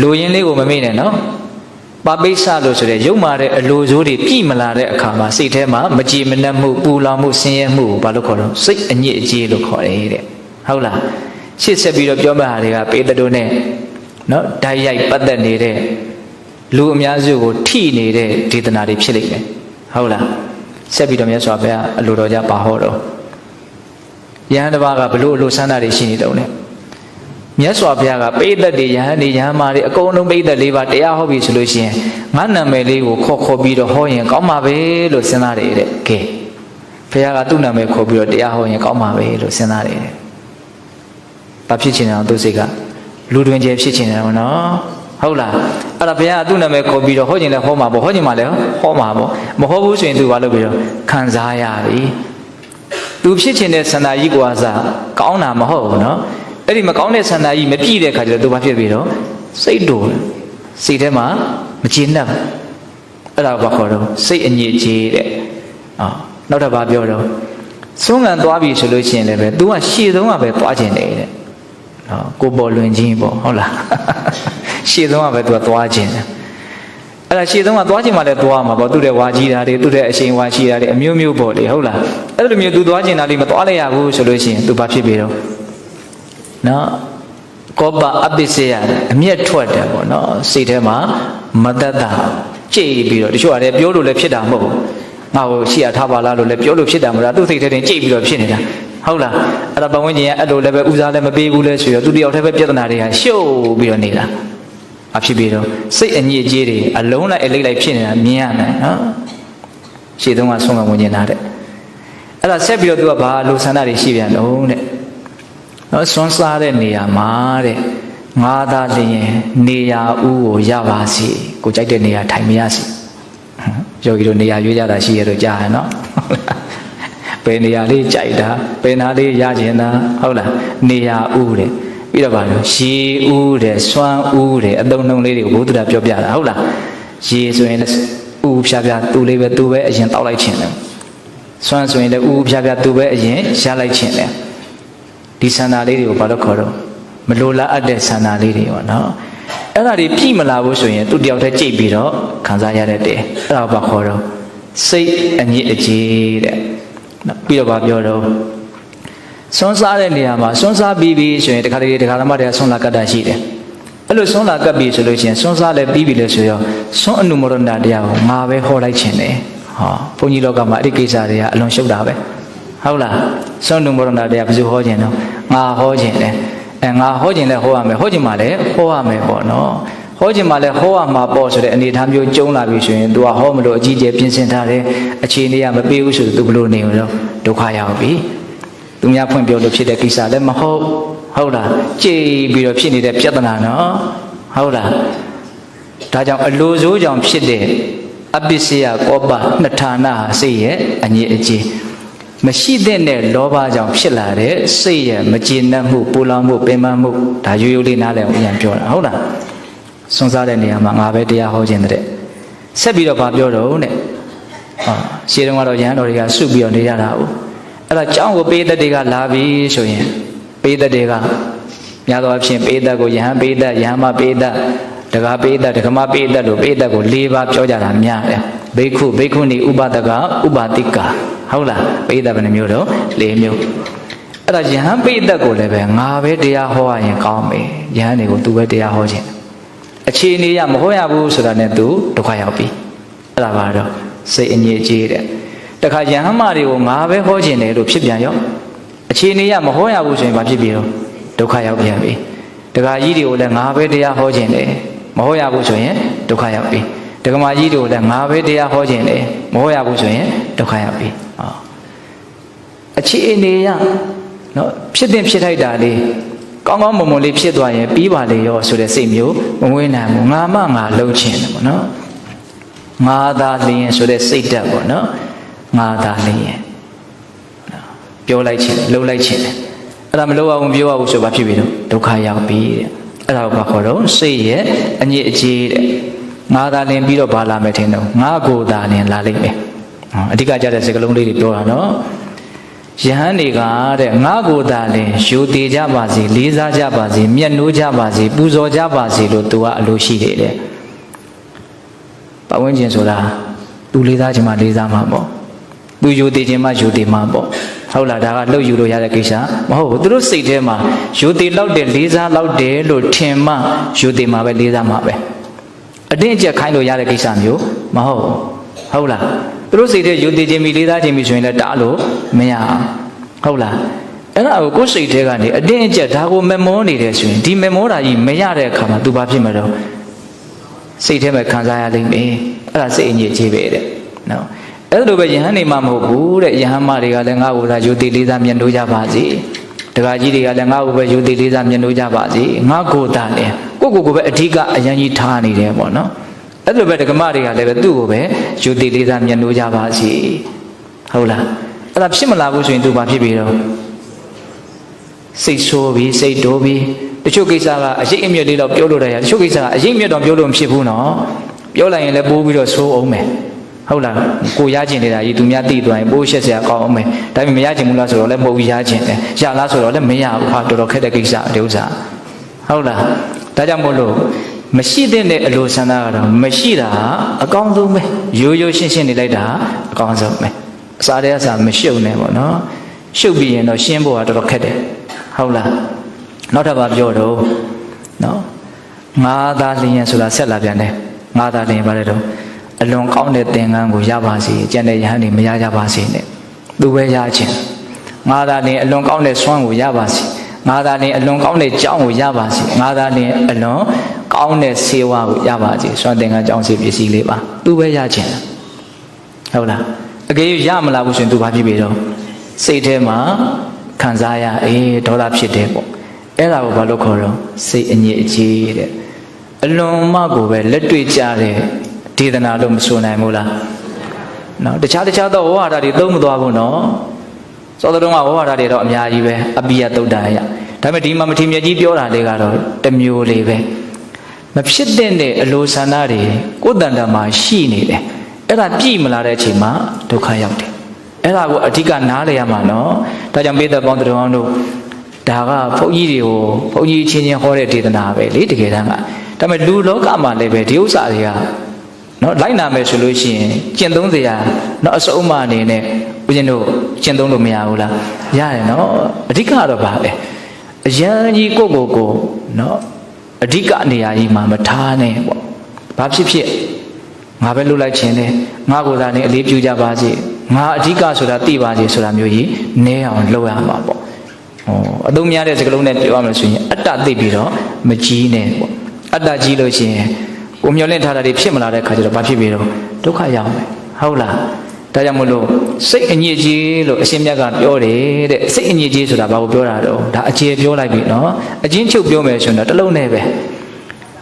လူရင်းလေးကိုမမေ့နဲ့နော်ပပိစ္ဆလို့ဆိုတဲ့ရုပ်မာတဲ့အလိုစိုးတွေပြိမလာတဲ့အခါမှာစိတ်ထဲမှာမကြည်မနှက်မှုပူလောင်မှုဆင်းရဲမှုကိုဘာလို့ခေါ်တော့စိတ်အညစ်အကြေးလို့ခေါ်တယ်တဲ့ဟုတ်လားရှေ့ဆက်ပြီးတော့ပြောမဲ့ဟာတွေကပေတတို့နဲ့နော်ဓာတ်ရိုက်ပတ်သက်နေတဲ့လူအများစုကိုထိနေတဲ့ဒေသနာတွေဖြစ်လိမ့်မယ်ဟုတ်လားဆက်ပြီးတော့မြတ်စွာဘုရားအလိုတော်ကြပါဟောတော့ယဟန်တစ်ပါးကဘလို့အလိုဆန္ဒတွေရှိနေတုံးလဲမြတ်စွာဘုရားကပိဋကတ်တွေယဟန်တွေယဟန်မာတွေအကုန်လုံးပိဋကတ်၄ပါးတရားဟောပြီဆိုလို့ရှိရင်ငါနာမည်လေးကိုခေါ်ပြီးတော့ဟောရင်ကောင်းပါပဲလို့စဉ်းစားတယ်တဲ့ကဲဘုရားကသူ့နာမည်ခေါ်ပြီးတော့တရားဟောရင်ကောင်းပါပဲလို့စဉ်းစားတယ်ဘာဖြစ်ချင်တယ်သူစိတ်ကလူတွင်ကျဲဖြစ်ချင်တယ်နော်ဟုတ်လားအဲ့ဒါဘုရားကသူ့နာမည်ခေါ်ပြီးတော့ဟောခြင်းလဲဟောမှာပေါ့ဟောခြင်းမလဲဟောမှာပေါ့မဟောဘူးဆိုရင်သူဘာလုပ်ပြီးတော့ခံစားရပြီသူဖြစ်ချင်တဲ့ဆန္ဒကြီးကိုအစားကောင်းတာမဟုတ်ဘူးနော်အဲ့ဒီမကောင်းတဲ့ဆန္ဒကြီးမပြည့်တဲ့ခါကျတော့သူဘာဖြစ်ပြီးတော့စိတ်တူစိတ်ထဲမှာမကျေနပ်အဲ့ဒါဘာခေါ်တော့စိတ်အညစ်အကြေးတဲ့နောက်တစ်ပါးပြောတော့ဆုံးခံသွားပြီဆိုလို့ရှိရင်လည်းပဲ तू ကရှေ့ဆုံးကပဲသွားခြင်းတယ်တဲ့ကိုပေါ်လွင်ချင်းပေါ့ဟုတ်လားရှေ့ဆုံးကပဲ तू ကသွားခြင်းတယ်အဲ့ဒါရှေ့ဆုံးကသွားခြင်းမှလည်းသွားမှာပေါ့သူ့တဲ့ဝါကြီးတာတွေသူ့တဲ့အရှိန်ဝါရှိတာတွေအမျိုးမျိုးပေါ့လေဟုတ်လားအဲ့လိုမျိုး तू သွားခြင်းတာတွေမသွားလိုက်ရဘူးဆိုလို့ရှိရင် तू ဘာဖြစ်ပြီးတော့နော်ကောပအပစ္စယအမျက်ထွက်တယ်ပေါ့နော်စိတ်ထဲမှာမတတ်တာကြိတ်ပြီးတော့တချို့ကလည်းပြောလို့လည်းဖြစ်တာမဟုတ်ဘူးငါ့ကိုရှိရထားပါလားလို့လည်းပြောလို့ဖြစ်တာမဟုတ်လားသူ့စိတ်ထဲတင်ကြိတ်ပြီးတော့ဖြစ်နေတာဟုတ်လားအဲ့ဒါပတ်ဝန်းကျင်ကအဲ့လိုလည်းပဲဦးစားလည်းမပေးဘူးလဲဆိုတော့သူတယောက်တည်းပဲပြဿနာတွေကရှုပ်ပြီးတော့နေတာအဖြစ်ပြီးတော့စိတ်အညစ်အကြေးတွေအလုံးလိုက်အလိမ့်လိုက်ဖြစ်နေတာမြင်ရမယ်နော်ရှေ့တုန်းကဆုံးမဝင်နေတာတဲ့အဲ့ဒါဆက်ပြီးတော့သူကဘာလိုဆန္ဒတွေရှိပြန်တော့တဲ့နော်ဆွမ်းစားတဲ့နေရာမှာတဲ့ငါးသားလျင်နေရာဦးကိုရပါစေကိုကြိုက်တဲ့နေရာထိုင်မရစီယောဂီတို့နေရာရွေးကြတာရှိရတော့ကြားရနော်ဘယ်နေရာလေးကြိုက်တာဘယ်နာလေးရကျင်တာဟုတ်လားနေရာဦးတဲ့ပြီးတော့ဗာလို့ရေဦးတဲ့စွမ်းဦးတဲ့အသုံးနှုန်းလေးတွေကိုဘုဒ္ဓတာပြောပြတာဟုတ်လားရေဆိုရင်လည်းဦးဖြားဖြားသူ့လေးပဲသူ့ပဲအရင်တောက်လိုက်ခြင်းတယ်စွမ်းဆိုရင်လည်းဦးဖြားဖြားသူ့ပဲအရင်ရလိုက်ခြင်းတယ်ဒီဆန္ဒလေးတွေကိုဘာလို့ခေါ်တော့မလိုလားအပ်တဲ့ဆန္ဒလေးတွေပေါ့နော်အဲ့ဒါတွေပြိမလာဘူးဆိုရင်သူတယောက်တည်းကြိတ်ပြီးတော့ခံစားရတဲ့တဲ့အဲ့ဒါဘာခေါ်တော့စိတ်အညစ်အကြေးတဲ့ပြီးတော့ဘာပြောတော့ဆွမ်းစားတဲ့နေရာမှာဆွမ်းစားပြီးပြီဆိုရင်တခါတည်းဓမ္မတွေကဆွမ်းလာကတ္တရှိတယ်အဲ့လိုဆွမ်းလာကပ်ပြီဆိုလို့ရှိရင်ဆွမ်းစားလည်းပြီးပြီလို့ဆိုရောဆွမ်းအနုမောဒနာတရားကိုငါပဲဟောလိုက်ခြင်းတယ်ဟောဘုန်းကြီးလောကမှာအဲ့ဒီကိစ္စတွေကအလွန်ရှုပ်တာပဲဟုတ်လားဆွမ်းအနုမောဒနာတရားဘယ်သူဟောခြင်းတော့ငါဟောခြင်းတယ်ငါဟောခြင်းလည်းဟောရမယ်ဟောခြင်းမှလည်းဟောရမယ်ပေါ့နော်ဟောခြင်းမှလည်းဟောရမှာပေါ့ဆိုတဲ့အနေအထားမျိုးကျုံလာပြီဆိုရင် तू ကဟောမလို့အကြီးကျယ်ပြင်ဆင်ထားတယ်အခြေအနေကမပေးဘူးဆိုတော့ तू ဘလို့နေရောဒုက္ခရောက်ပြီသူများဖွင့်ပြောလို့ဖြစ်တဲ့ကိစ္စလည်းမဟုတ်ဟုတ်လားကြည်ပြီးတော့ဖြစ်နေတဲ့ပြဿနာနော်ဟုတ်လားဒါကြောင့်အလိုစိုးကြောင့်ဖြစ်တဲ့အပစ္စယကောပနှစ်ဌာနစိတ်ရဲ့အညစ်အကြေးမရှိတဲ့လောဘကြောင့်ဖြစ်လာတဲ့စိတ်ရဲ့မကျေနပ်မှုပူလောင်မှုပင်ပန်းမှုဒါရိုးရိုးလေးနားလည်အောင်ပြန်ပြောတာဟုတ်လားစွန့်စားတဲ့နေရာမှာငါပဲတရားဟောခြင်းတဲ့ဆက်ပြီးတော့ဗာပြောတော့တဲ့ရှေးတုန်းကတော့ရဟန်းတော်တွေကစုပြီးတော့နေရတာဟုတ်အဲ့ဒါကျောင်းကိုပေးသက်တွေကလာပြီဆိုရင်ပေးသက်တွေကများသောအားဖြင့်ပေးသက်ကိုယဟန်ပေးသက်ယဟန်မပေးသက်တက္ကပေးသက်တက္ကမပေးသက်လို့ပေးသက်ကို၄ပါးပြောကြတာများတယ်ဘိက္ခုဘိက္ခုနီဥပဒကဥပါတိကာဟုတ်လားပေးသက်ဘယ်နှမျိုးတော့၄မျိုးအဲ့ဒါယဟန်ပေးသက်ကိုလည်းပဲငါပဲတရားဟောရရင်ကောင်းမယ်ယဟန်တွေကိုသူပဲတရားဟောခြင်းအခြေအနေရမဟောရဘူးဆိုတာနဲ့သူဒုက္ခရောက်ပြီအဲ့ဒါပါတော့စိတ်အငြိအကျေးတဲ့တခါယဟန်မတွေကိုငါပဲဟောခြင်းတယ်လို့ဖြစ်ပြန်ရောအခြေအနေရမဟောရဘူးဆိုရင်ဘာဖြစ်ပြီတော့ဒုက္ခရောက်ပြန်ပြီတခါကြီးတွေကိုလည်းငါပဲတရားဟောခြင်းတယ်မဟောရဘူးဆိုရင်ဒုက္ခရောက်ပြီတက္ကမကြီးတွေကိုလည်းငါပဲတရားဟောခြင်းတယ်မဟောရဘူးဆိုရင်ဒုက္ခရောက်ပြီ အခြေအနေရနော်ဖြစ်တဲ့ဖြစ်ထိုက်တာလေးကောင်းကောင်းမွန်မွန်လေးဖြစ်သွားရင်ပြီးပါလေရောဆိုတဲ့စိတ်မျိုးမမွေးနိုင်ဘူးငါမှငါလှုပ်ချင်တယ်ပေါ့နော်ငါသာလျင်ဆိုတဲ့စိတ်ဓာတ်ပေါ့နော်ငါသာလျင်ပြောလိုက်ချင်လှုပ်လိုက်ချင်တယ်အဲ့ဒါမလုပ်အောင်ပြောအောင်ဆိုဘာဖြစ်ပြီတော့ဒုက္ခရောက်ပြီတဲ့အဲ့ဒါကိုဘာခေါ်တော့စိတ်ရဲ့အညစ်အကြေးတဲ့ငါသာလျင်ပြီးတော့ဘာလာမယ်ထင်တော့ငါကိုယ်သာလျင်လာလိမ့်မယ်အဓိကကြတဲ့စကားလုံးလေးတွေပြောတာနော်ယဟန်တွေကတဲ့ငါကိုယ်သာလျင်ယူတည်ကြပါစေလေးစားကြပါစေမျက်နှိုးကြပါစေပူဇော်ကြပါစေလို့သူကအလိုရှိတယ်တဲ့ပတ်ဝန်းကျင်ဆိုတာသူလေးစားခြင်းမှလေးစားမှာပေါ့သူယူတည်ခြင်းမှယူတည်မှာပေါ့ဟုတ်လားဒါကလှုပ်ယူလို့ရတဲ့ကိစ္စမဟုတ်ဘူးသူတို့စိတ်ထဲမှာယူတည်လောက်တယ်လေးစားလောက်တယ်လို့ထင်မှယူတည်မှာပဲလေးစားမှာပဲအတင်းအကျပ်ခိုင်းလို့ရတဲ့ကိစ္စမျိုးမဟုတ်ဟုတ်လားသူတို့စိတ်ထဲယူတည်ခြင်းမိလေးစားခြင်းမိဆိုရင်လည်းတားလို့မရဟုတ်လားအဲ့ဒါကိုကိုယ်စိတ်ထဲကနေအတင်းအကျပ်ဒါကိုမမောနေတယ်ဆိုရင်ဒီမမောတာကြီးမရတဲ့အခါမှာသူဘာဖြစ်မှာတော့စိတ်ထဲမှာခံစားရလိမ့်မယ်အဲ့ဒါစိတ်အညစ်အကြေးပဲတဲ့နော်အဲ့လိုပဲယဟန်နေမှမဟုတ်ဘူးတဲ့ယဟန်မတွေကလည်းငါ့ကိုသာယူတည်လေးစားမြတ်လို့ကြပါစေတခါကြီးတွေကလည်းငါ့ကိုပဲယူတည်လေးစားမြတ်လို့ကြပါစေငါကိုသာလည်းကိုကိုပဲအဓိကအရန်ကြီးထားနေတယ်ပေါ့နော်အဲ့လိုပဲဒကမတွေကလည်းပဲသူ့ကိုပဲယူတည်လေးစားမြတ်လို့ကြပါစေဟုတ်လားအဲ့ဒါဖြစ်မလာဘူးဆိုရင်သူဘာဖြစ်ပြီတော့စိတ်ဆိုးပြီးစိတ်တိုးပြီးတချို့ကိစ္စကအရေးအမြတ်လေးတော့ပြောလို့ရတယ်တချို့ကိစ္စကအရေးအမြတ်တော့ပြောလို့မဖြစ်ဘူးနော်ပြောလိုက်ရင်လည်းပိုးပြီးတော့ဆိုးအောင်မယ်ဟုတ်လားကိုရကျင်နေတာကြီးသူများသိသွားရင်ပိုးရှက်စရာကောင်းအောင်မယ်ဒါပေမဲ့မရကျင်ဘူးလားဆိုတော့လည်းမဟုတ်ဘူးရကျင်တယ်ရလားဆိုတော့လည်းမရဘူးဟာတော်တော်ခက်တဲ့ကိစ္စဒီဥစ္စာဟုတ်လားဒါကြောင့်မို့လို့မရှိတဲ့အလိုဆန္ဒကတော့မရှိတာအကောင်းဆုံးပဲရိုးရိုးရှင်းရှင်းနေလိုက်တာအကောင်းဆုံးပဲအစားတဲ့အစားမရှုပ်နဲ့ပေါ့နော်ရှုပ်ပြီးရင်တော့ရှင်းဖို့ကတော်တော်ခက်တယ်ဟုတ်လားနောက်ထပ်ပြောတော့နော်ငါးသားလျင်ဆိုတာဆက်လာပြန်တယ်ငါးသားလျင်ပါတယ်တော့အလွန်ကောင်းတဲ့သင်္ကန်းကိုရပါစေကျန်တဲ့ယဟန်တွေမရကြပါစေနဲ့သူပဲရခြင်းငါးသားလျင်အလွန်ကောင်းတဲ့ဆွမ်းကိုရပါစေငါးသားလျင်အလွန်ကောင်းတဲ့ကြောင်းကိုရပါစေငါးသားလျင်အလွန်ကောင်းတဲ့ဆေးဝါးကိုရပါစေဆွမ်းသင်္ကန်းကြောင်းစီပစ္စည်းလေးပါသူပဲရခြင်းဟုတ်လားအကယ်၍ရမလာဘူးဆိုရင်သူဘာဖြစ်ပြီတော့စိတ်ထဲမှာခံစားရဒေါသဖြစ်တယ်ပေါ့အဲ့ဒါကိုဘာလို့ခေါ်တော့စိတ်အညစ်အကြေးတဲ့အလွန်မှကိုပဲလက်တွေ့ကြတဲ့ဒေသနာလို့မဆိုနိုင်ဘူးလားနော်တခြားသောဝါဒတွေသုံးမသွားဘူးနော်စောတော်ကဝါဒတွေတော့အများကြီးပဲအပိယသုတ်တရဒါပေမဲ့ဒီမှာမထေမြတ်ကြီးပြောတာလေးကတော့တစ်မျိုးလေးပဲမဖြစ်တဲ့အလိုဆန္ဒတွေကိုယ်တန်တမှာရှိနေတယ်အဲ့ဒါပြည့်မလာတဲ့အချိန်မှာဒုက္ခရောက်တယ်အဲ့ဒါကိုအဓိကနားလည်ရမှာနော်ဒါကြောင့်ပိဿပေါင်းတော်အောင်တို့ဒါကဘုန်းကြီးတွေကိုဘုန်းကြီးချင်းချင်းဟောတဲ့ဒေသနာပဲလေတကယ်တမ်းကဒါပေမဲ့လူလောကမှာလည်းပဲဒီဥစ္စာတွေကနော်လိုက်နာမယ်ဆိုလို့ရှိရင်ကျင့်သုံးစရာနော်အစုံအမအနေနဲ့ဦးဇင်းတို့ကျင့်သုံးလို့မရဘူးလားရတယ်နော်အဓိကတော့ဗာပဲအရန်ကြီးကိုနော်အဓိကနေရာကြီးမှာမထားနဲ့ပေါ့ဘာဖြစ်ဖြစ်ငါပဲလှုပ်လိုက်ခြင်းနဲ့ငါကိုယ်သာနေအလေးပြုကြပါစေငါအဓိကဆိုတာသိပါစေဆိုတာမျိုးကြီးနည်းအောင်လုပ်ရမှာပေါ့အသုံးများတဲ့စကားလုံးနဲ့ပြောရမယ်ဆိုရင်အတ္တသိပြီးတော့မကြီးနဲ့ပေါ့အတ္တကြီးလို့ရှိရင်ကိုမျောလင့်ထားတာတွေဖြစ်မလာတဲ့ခါကျတော့ဘာဖြစ်ပြီတော့ဒုက္ခရောက်မယ်ဟုတ်လားဒါကြောင့်မလို့စိတ်အညစ်အကြေးလို့အရှင်မြတ်ကပြောတယ်တဲ့စိတ်အညစ်အကြေးဆိုတာဘာကိုပြောတာတော့ဒါအခြေပြောလိုက်ပြီနော်အချင်းချုပ်ပြောမယ်ဆိုရင်တော့တစ်လုံးနဲ့ပဲ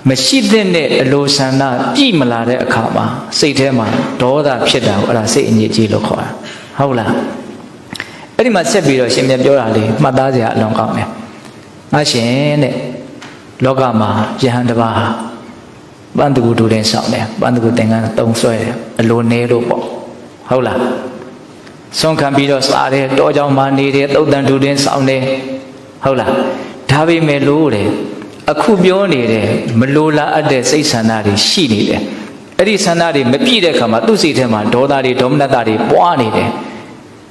မရှိတဲ့အလိုဆန္ဒပြည့်မလာတဲ့အခါမှာစိတ်ထဲမှာဒေါသဖြစ်တာကိုအဲ့ဒါစိတ်အညစ်အကြေးလို့ခေါ်တာဟုတ်လားအဲ့ဒီမှာဆက်ပြီးတော့ရှင်မြတ်ပြောတာလေးမှတ်သားစရာအလွန်ကောင်းတယ်ငါရှင်တဲ့လောကမှာယဟန်တစ်ပါးဟာပန်းတကူတူတင်ဆောင်တယ်ပန်းတကူသင်္ကန်းသုံးဆွဲတယ်အလိုနေလို့ပေါ့ဟုတ်လားဆုံးခံပြီးတော့စားတယ်တောကြောင်မှနေတယ်သုတ်တန်တူတင်ဆောင်တယ်ဟုတ်လားဒါပေမဲ့လို့တဲ့အခုပြောနေတဲ့မလိုလားအပ်တဲ့စိတ်ဆန္ဒတွေရှိနေတယ်အဲ့ဒီဆန္ဒတွေမပြည့်တဲ့အခါမှာသူ့စိတ်ထဲမှာဒေါသတွေဒေါမနတတွေပွားနေတယ်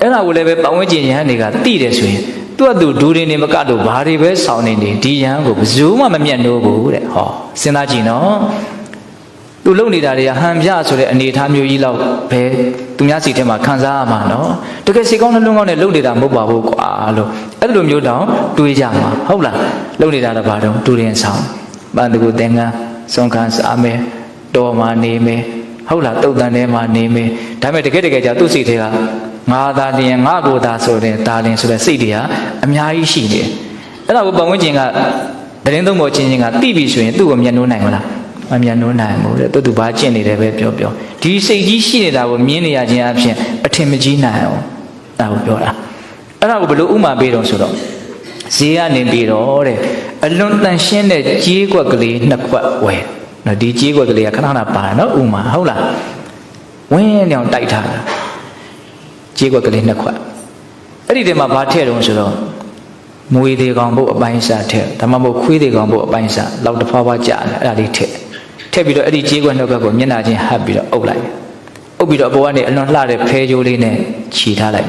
အဲ့ဒါကိုလည်းပဲပတ်ဝန်းကျင်ယဟန်တွေကသိတယ်ဆိုရင်သူ့အတူဒူရင်တွေမကတော့ဘာတွေပဲဆောင်နေနေဒီယဟန်ကိုဘယ်သူမှမမျက်နှိုးဘူးတဲ့ဟောစဉ်းစားကြည့်နော်သူလုံနေတာတွေကဟန်ပြဆိုတဲ့အနေအထားမျိုးကြီးလောက်ပဲသူများစိတ်ထဲမှာခံစားရမှာနော်တကယ်စိတ်ကောင်းနှလုံးကောင်းနဲ့လုံနေတာမဟုတ်ပါဘူးကွာလို့အဲ့လိုမျိုးတောင်တွေးကြမှာဟုတ်လားလုံနေတာတော့ဘာတော့ဒူရင်ဆောင်ပန်းတကူသင်္ကန်းဆုံးခံစားမယ်တော်မှနေမယ်ဟုတ်လားတုတ်တန်ထဲမှာနေမယ်ဒါပေမဲ့တကယ်ကြာသူ့စိတ်ထဲက ငါသာလျင်ငါကိုယ်သာဆိုတဲ့ဒါလျင်ဆိုတဲ့စိတ်တွေဟာအများကြီးရှိနေတယ်အဲ့ဒါကိုပတ်ဝန်းကျင်ကသတင်းသုံးပေါ်ချင်းချင်းကသိပြီဆိုရင်သူ့ကိုမျက်နှိုးနိုင်မလားမမျက်နှိုးနိုင်ဘူးတဲ့သူဘာကျင့်နေတယ်ပဲပြောဒီစိတ်ကြီးရှိနေတာကိုမြင်နေရခြင်းအပြင်အထင်မကြီးနိုင်အောင်ဒါကိုပြောတာအဲ့ဒါကိုဘယ်လိုဥမာပေးတော့ဆိုတော့ဈေးကနေပြီးတော့တဲ့အလွန်တန်ရှင်းတဲ့ကြေးကွက်ကလေးနှစ်ခွက်ဝယ်နော်ဒီကြေးကွက်ကလေးကခဏခဏပါနော်ဥမာဟုတ်လားဝင်းနေအောင်တိုက်ထားတာကြေးကွက်ကလေးနှစ်ခွက်အဲ့ဒီထဲမှာဘာထည့်တော့ဆိုတော့မွေသေးကောင်ဖို့အပိုင်းစားထည့်ဒါမှမဟုတ်ခွေးသေးကောင်ဖို့အပိုင်းစားလောက်တစ်ဖွာဖွာကြာတယ်အဲ့ဒါလေးထည့်ပြီးတော့အဲ့ဒီကြေးကွက်နှစ်ခွက်ကိုမျက်နှာချင်းဟပ်ပြီးတော့အုပ်လိုက်အုပ်ပြီးတော့အပေါ်ကနေအလွန်လှတဲ့ဖဲကြိုးလေးနဲ့ခြီထားလိုက်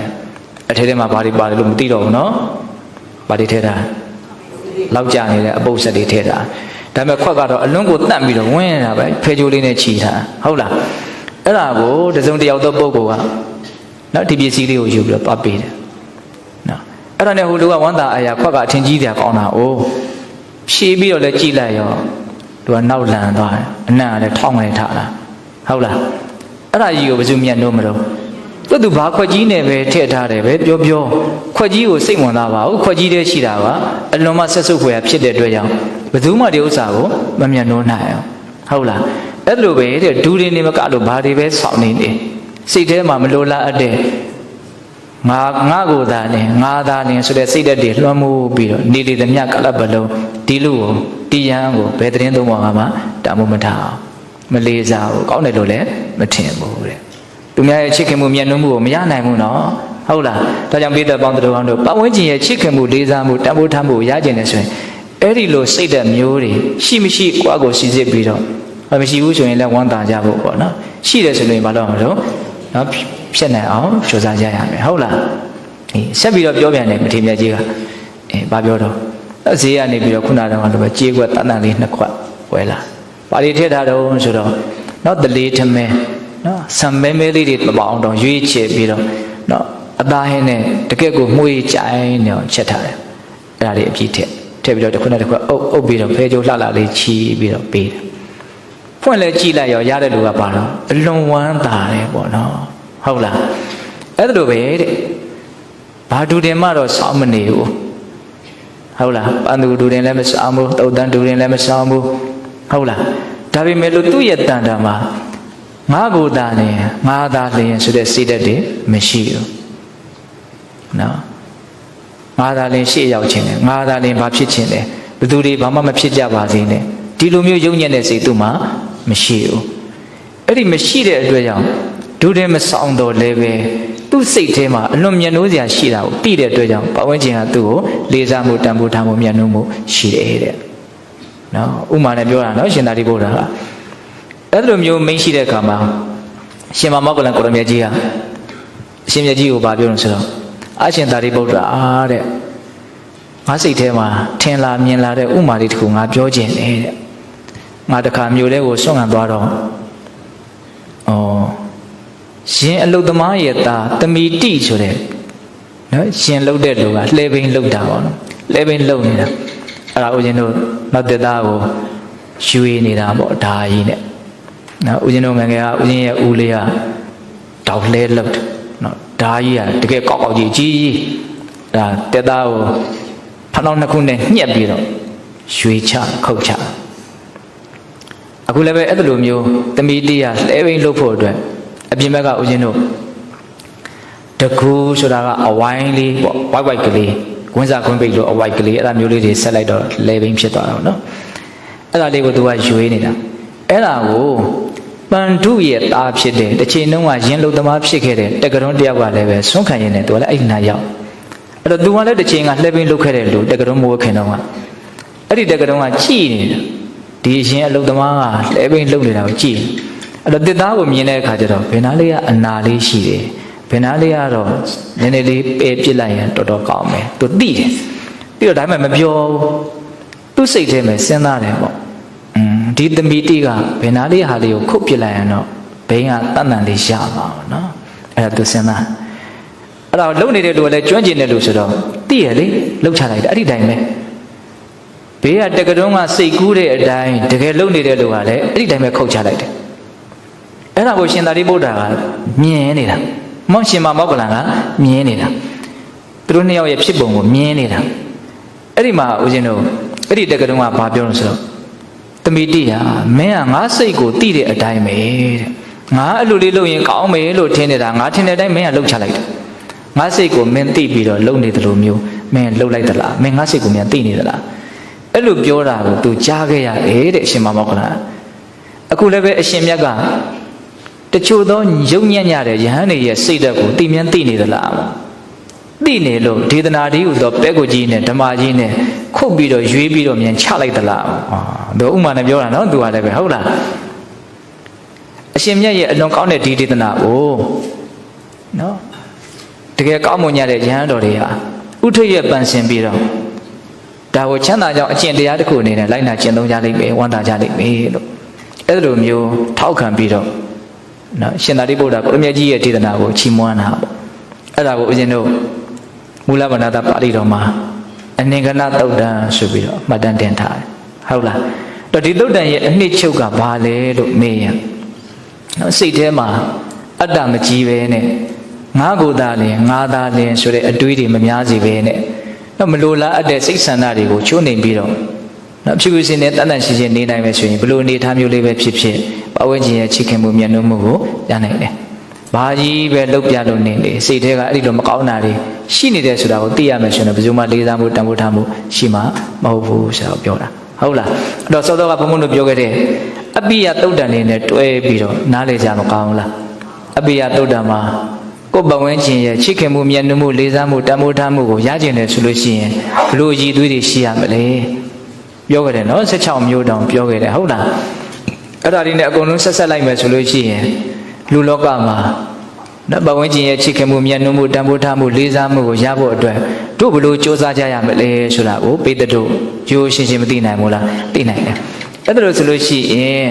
အထဲထဲမှာဘာတွေပါတယ်လို့မသိတော့ဘူးနော်ဘာတွေထည့်တာလောက်ကြာနေတဲ့အပုပ်ဆက်တွေထည့်တာဒါပေမဲ့ခွက်ကတော့အလွန်ကိုတန့်ပြီးတော့ဝင်းနေတာပဲဖဲကြိုးလေးနဲ့ခြီထားဟုတ်လားအဲ့ဒါကိုတစုံတစ်ယောက်သောပုဂ္ဂိုလ်ကနော်ဒီပစ္စည်းလေးကိုယူပြီးတော့သွားပေးတယ်နော်အဲ့ဒါနဲ့ဟိုလူကဝမ်းသာအရာခွက်ကအထင်ကြီးတယ်ကောင်းတာ哦ဖြေးပြီးတော့လည်းကြည်လိုက်ရောသူကနောက်လန်သွားတယ်အနံ့ကလည်းထောင်းနေထားတာဟုတ်လားအဲ့ဒါကြီးကိုဘယ်သူမျက်နှိုးမလို့သူဘာခွက်ကြီးနဲ့ပဲထည့်ထားတယ်ပဲပြောခွက်ကြီးကိုစိတ်ဝင်စားပါဘူးခွက်ကြီးတည်းရှိတာကအလွန်မှဆက်စုပ်ဖွယ်ဖြစ်တဲ့အတွက်ကြောင့်ဘယ်သူမှဒီဥစ္စာကိုမမျက်နှိုးနိုင်အောင်ဟုတ်လားအဲ့လိုပဲတဲ့ဒူတွေနေမကလို့ဘာတွေပဲဆောင်းနေတယ်စိတ်ထဲမှာမလိုလားအပ်တဲ့ငါကိုသာလင်ငါသာလင်ဆိုတဲ့စိတ်ဓာတ်တွေလွှမ်းမိုးပြီးတော့နေလေသမျှကလပ်ပလုံးဒီလူကိုတီးရန်ကိုဘယ်သတင်းသုံးပါကမှတာမို့မထားအောင်မလေးစားဘူးကောင်းတယ်လို့လည်းမထင်ဘူးတဲ့သူများရဲ့ချစ်ခင်မှုမျက်နှာမှုကိုမရနိုင်ဘူးနော်ဟုတ်လားဒါကြောင့်ပြည်သက်ပေါင်းတို့အောင်တို့ပတ်ဝန်းကျင်ရဲ့ချစ်ခင်မှုလေးစားမှုတန်ဖိုးထားမှုကိုရကျင်နေဆိုရင်အဲ့ဒီလိုစိတ်ဓာတ်မျိုးတွေရှိမရှိကိုယ့်ကိုစီစစ်ပြီးတော့မရှိဘူးဆိုရင်လည်းဝမ်းသာကြဖို့ပေါ့နော်ရှိတယ်ဆိုရင်ဘာလို့မလို့နော်ဖြစ်နိုင်အောင်ကြိုးစားကြရမယ်ဟုတ်လားဆက်ပြီးတော့ပြောပြန်တယ်မထေရမြတ်ကြီးကဘာပြောတော့ဈေးကနေပြီးတော့ခုနကတော့ပဲကြေးခွက်တန်တန်လေးနှစ်ခွက်ဝယ်လာပါဠိထည့်ထားတော့ဆိုတော့နော်တလေးထမဲနော်ဆံမဲမဲလေးတွေမပေါအောင်တော့ရွေးချယ်ပြီးတော့နော်အသားဟင်းနဲ့တကက်ကိုမှုေးကြိုင်းနေအောင်ချက်ထားတယ်အဲ့ဒါလေးအပြည့်ထည့်ပြီးတော့တစ်ခွက်တစ်ခွက်အုပ်ပြီးတော့ဖဲကြိုးလှလှလေးချီပြီးတော့ပေးတယ်ဖွင့်လဲကြည့်လိုက်ရောရတဲ့လူကပါတော့အလွန်ဝမ်းသာတယ်ပေါ့နော်ဟုတ်လားအဲ့ဒါလိုပဲတဲ့ဘာဒူတင်မှတော့စောင်းမနေဘူးဟုတ်လားပန်းသူဒူတင်လည်းမစောင်းဘူးတုတ်တန်းဒူတင်လည်းမစောင်းဘူးဟုတ်လားဒါပေမဲ့လို့သူ့ရဲ့တန်တာမှာငါကိုယ်သာလျင်ငါသာလျင်ဆိုတဲ့စိတ်ဓာတ်တွေမရှိဘူးနော်ငါသာလျင်ရှေ့ရောက်ခြင်းနဲ့ငါသာလျင်ဘာဖြစ်ခြင်းလဲဘယ်သူတွေဘာမှမဖြစ်ကြပါစေနဲ့ဒီလိုမျိုးယုံညံ့တဲ့စိတ်သူ့မှာမရှိဘူးအဲ့ဒီမရှိတဲ့အတွက်ကြောင့်ဒုတဲ့မဆောင်တော့လည်းပဲသူ့စိတ်ထဲမှာအလွန်မျက်နှိုးစရာရှိတာကိုသိတဲ့အတွက်ကြောင့်ပတ်ဝန်းကျင်ကသူ့ကိုလေးစားမှုတန်ဖိုးထားမှုမျက်နှိုးမှုရှိတယ်တဲ့နော်ဥမာနဲ့ပြောတာနော်ရှင်သာရိပုတ္တရာအဲ့လိုမျိုးမင်းရှိတဲ့အခါမှာရှင်မောဂလန်ကိုရမြတ်ကြီးကအရှင်မြတ်ကြီးကိုဗာပြောလို့ဆိုတော့အရှင်သာရိပုတ္တရာတဲ့ငါစိတ်ထဲမှာထင်လာမြင်လာတဲ့ဥမာလေးတစ်ခုငါပြောခြင်းတယ်တဲ့ငါတခါမျိုးလေးကိုဆွမ်းခံသွားတော့ရှင်အလုသမားရဲ့သားတမီတိဆိုတဲ့နော်ရှင်လှုပ်တဲ့လူကလှဲဘိန်းလှုပ်တာပေါ့နော်လှဲဘိန်းလှုပ်နေတာအဲ့ဒါဦးဇင်းတို့နောက်တဲ့သားကိုရွှေနေတာပေါ့ဓာကြီးနဲ့နော်ဦးဇင်းတို့ငယ်ငယ်ကဦးဇင်းရဲ့ဦးလေးကတောက်လှဲလှုပ်တယ်နော်ဓာကြီးကတကယ်ကောက်ကောက်ကြီးဒါတဲ့သားကိုဖနှောင်းနှစ်ခုနဲ့ညှက်ပြီးတော့ရွှေချခုတ်ချအခုလည်းပဲအဲ့လိုမျိုးတမီတိကလှဲဘိန်းလှုပ်ဖို့အတွက်အပြင်ဘက်ကဦးဇင်းတို့တကူဆိုတာကအဝိုင်းလေးပေါ့ဝိုက်ကလေးဝင်းစားခွင်းပိတ်လို့အဝိုက်ကလေးအဲ့ဒါမျိုးလေးတွေဆက်လိုက်တော့လဲဘိန်းဖြစ်သွားတာပေါ့နော်အဲ့ဒါလေးကိုသူကရွေးနေတာအဲ့ဒါကိုပန္ဓုရဲ့သားဖြစ်တဲ့တစ်ချိန်လုံးကရင်လုံသမားဖြစ်ခဲ့တဲ့တက္ကရုံးတယောက်ကလည်းပဲဆွန့်ခံရင်းနဲ့သူကလည်းအဲ့ဒီနာရောက်အဲ့တော့သူကလည်းတစ်ချိန်ကလှဲဘိန်းလုပ်ခဲ့တဲ့လူတက္ကရုံးမိုးခင်တော့ကအဲ့ဒီတက္ကရုံးကကြည်နေတာဒီရှင်အလုံသမားကလှဲဘိန်းလုပ်နေတာကိုကြည်အဲ့တော့တစ်သားကိုမြင်တဲ့အခါကျတော့ဘယ်နာလေးကအနာလေးရှိတယ်ဘယ်နာလေးကတော့နည်းနည်းလေးပဲပြစ်လိုက်ရင်တော်တော်ကောင်းမယ်သူသိတယ်ပြီးတော့ဒါမှမပြောသူ့စိတ်ထဲမှာစဉ်းစားတယ်ပေါ့ဒီသမီးတိကဘယ်နာလေးဟာလေးကိုခုတ်ပြစ်လိုက်ရင်တော့ဘိန်းကတန်တန်လေးရပါဘူးနော်အဲ့ဒါသူစဉ်းစားအဲ့တော့လုံနေတဲ့လူကလည်းကျွမ်းကျင်တဲ့လူဆိုတော့သိရလေလှုပ်ချလိုက်တယ်အဲ့ဒီတိုင်းပဲဘေးကတက္ကတုံးကစိတ်ကူးတဲ့အတိုင်းတကယ်လုံနေတဲ့လူကလည်းအဲ့ဒီတိုင်းပဲခုတ်ချလိုက်တယ်အဲ့ဒါကိုရှင်သာရိပုတ္တရာကမြင်နေတာ မောင်ရှင်မမောက်ကလန်ကမြင်နေတာသူတို့နှစ်ယောက်ရဲ့ဖြစ်ပုံကိုမြင်နေတာအဲ့ဒီမှာဦးဇင်းတို့အဲ့ဒီတက္ကသိုလ်ကဘာပြောလို့ဆိုတော့တမိတိဟာမင်းကငါစိတ်ကိုတိတဲ့အတိုင်းပဲတဲ့ငါအဲ့လိုလေးလုပ်ရင်ကောင်းမယ်လို့ထင်နေတာငါထင်တဲ့အတိုင်းမင်းကလှုပ်ချလိုက်တယ်ငါစိတ်ကိုမင်းသိပြီးတော့လုံနေတယ်လို့မျိုးမင်းလှုပ်လိုက်သလားမင်းငါစိတ်ကိုမြန်သိနေသလားအဲ့လိုပြောတာကို तू ကြားခဲ့ရတယ်တဲ့အရှင်မမောက္ခလအခုလည်းပဲအရှင်မြတ်ကတချို့သောယုံညံ့ညတဲ့ယဟန်တွေရဲ့စိတ်ဓာတ်ကိုသိမြန်းသိနေသလားသိနေလို့ဒေသနာဒီဟုသောပဲကိုကြီးနဲ့ဓမ္မကြီးနဲ့ခုတ်ပြီးတော့ရွေးပြီးတော့မြန်ချလိုက်သလားသူဥမာနဲ့ပြောတာနော် तू ကလည်းပဲဟုတ်လားအရှင်မြတ်ရဲ့အလွန်ကောင်းတဲ့ဒီဒေသနာကိုနော်တကယ်ကောင်းမွန်ကြတဲ့ယဟန်တော်တွေဟာဥထုရဲ့ပန်ဆင်ပြီးတော့ဒါကိုချမ်းသာကြောင်းအကျင့်တရားတစ်ခုအနေနဲ့လိုက်နာကျင့်သုံးကြလိမ့်မယ်ဝန္တာကြလိမ့်မယ်လို့အဲ့လိုမျိုးထောက်ခံပြီးတော့နော်ရှင်သာရိပုတ္တရာကိုရမြတ်ကြီးရဲ့ဒေသနာကိုချီးမွမ်းတာပေါ့အဲ့ဒါကိုဦးဇင်းတို့မူလဗန္ဒတာပါဠိတော်မှာအနင်္ဂနသုတ်တံဆိုပြီးတော့မှတ်တမ်းတင်ထားတယ်ဟုတ်လားတော့ဒီသုတ်တံရဲ့အနှစ်ချုပ်ကဘာလဲလို့မေးရင်နော်စိတ်ထဲမှာအတ္တမကြီးပဲနဲ့ငါကိုယ်သာလင်ငါသာလင်ဆိုတဲ့အတွေးတွေမများစီပဲနဲ့တော့မလိုလားအပ်တဲ့စိတ်ဆန္ဒတွေကိုချိုးနှိမ်ပြီးတော့နော်ဖြူဖြူစင်နဲ့တန်တန်ရှင်းရှင်းနေနိုင်မယ်ဆိုရင်ဘလို့အနေထားမျိုးလေးပဲဖြစ်ဖြစ်ပတ်ဝန်းကျင်ရဲ့ချစ်ခင်မှုမြတ်နိုးမှုကိုရနိုင်တယ်။ဘာကြီးပဲလှုပ်ပြလို့နေလေစိတ်ထဲကအဲ့ဒီလိုမကောင်းတာတွေရှိနေတယ်ဆိုတာကိုသိရမယ်ဆိုရင်ဘယ်သူမှလေးစားမှုတန်ဖိုးထားမှုရှိမှာမဟုတ်ဘူးဆိုတော့ပြောတာဟုတ်လားအဲ့တော့စောစောကဘုံဘုံတို့ပြောခဲ့တဲ့အပိယသုတ်တန်လေးနဲ့တွဲပြီးတော့နားလေကြမကောင်းလားအပိယသုတ်တန်မှာကိုယ်ပတ်ဝန်းကျင်ရဲ့ချစ်ခင်မှုမြတ်နိုးမှုလေးစားမှုတန်ဖိုးထားမှုကိုရကျင်တယ်ဆိုလို့ရှိရင်ဘလို့ရည်သွေးတွေရှိရမလဲပြောခဲ့တယ်နော်16မျိုးတောင်ပြောခဲ့တယ်ဟုတ်လားအဲ့ဒါတွေနဲ့အကုန်လုံးဆက်လိုက်မယ်ဆိုလို့ရှိရင်လူလောကမှာနော်ပတ်ဝန်းကျင်ရဲ့ချစ်ခင်မှုမြတ်နိုးမှုတန်ဖိုးထားမှုလေးစားမှုကိုရဖို့အတွက်တို့ဘလို့စ조사ကြရမလဲဆိုတာကိုပိဋကတို့ရိုးရှင်းရှင်းမသိနိုင်ဘူးလားသိနိုင်တယ်အဲ့ဒါလို့ဆိုလို့ရှိရင်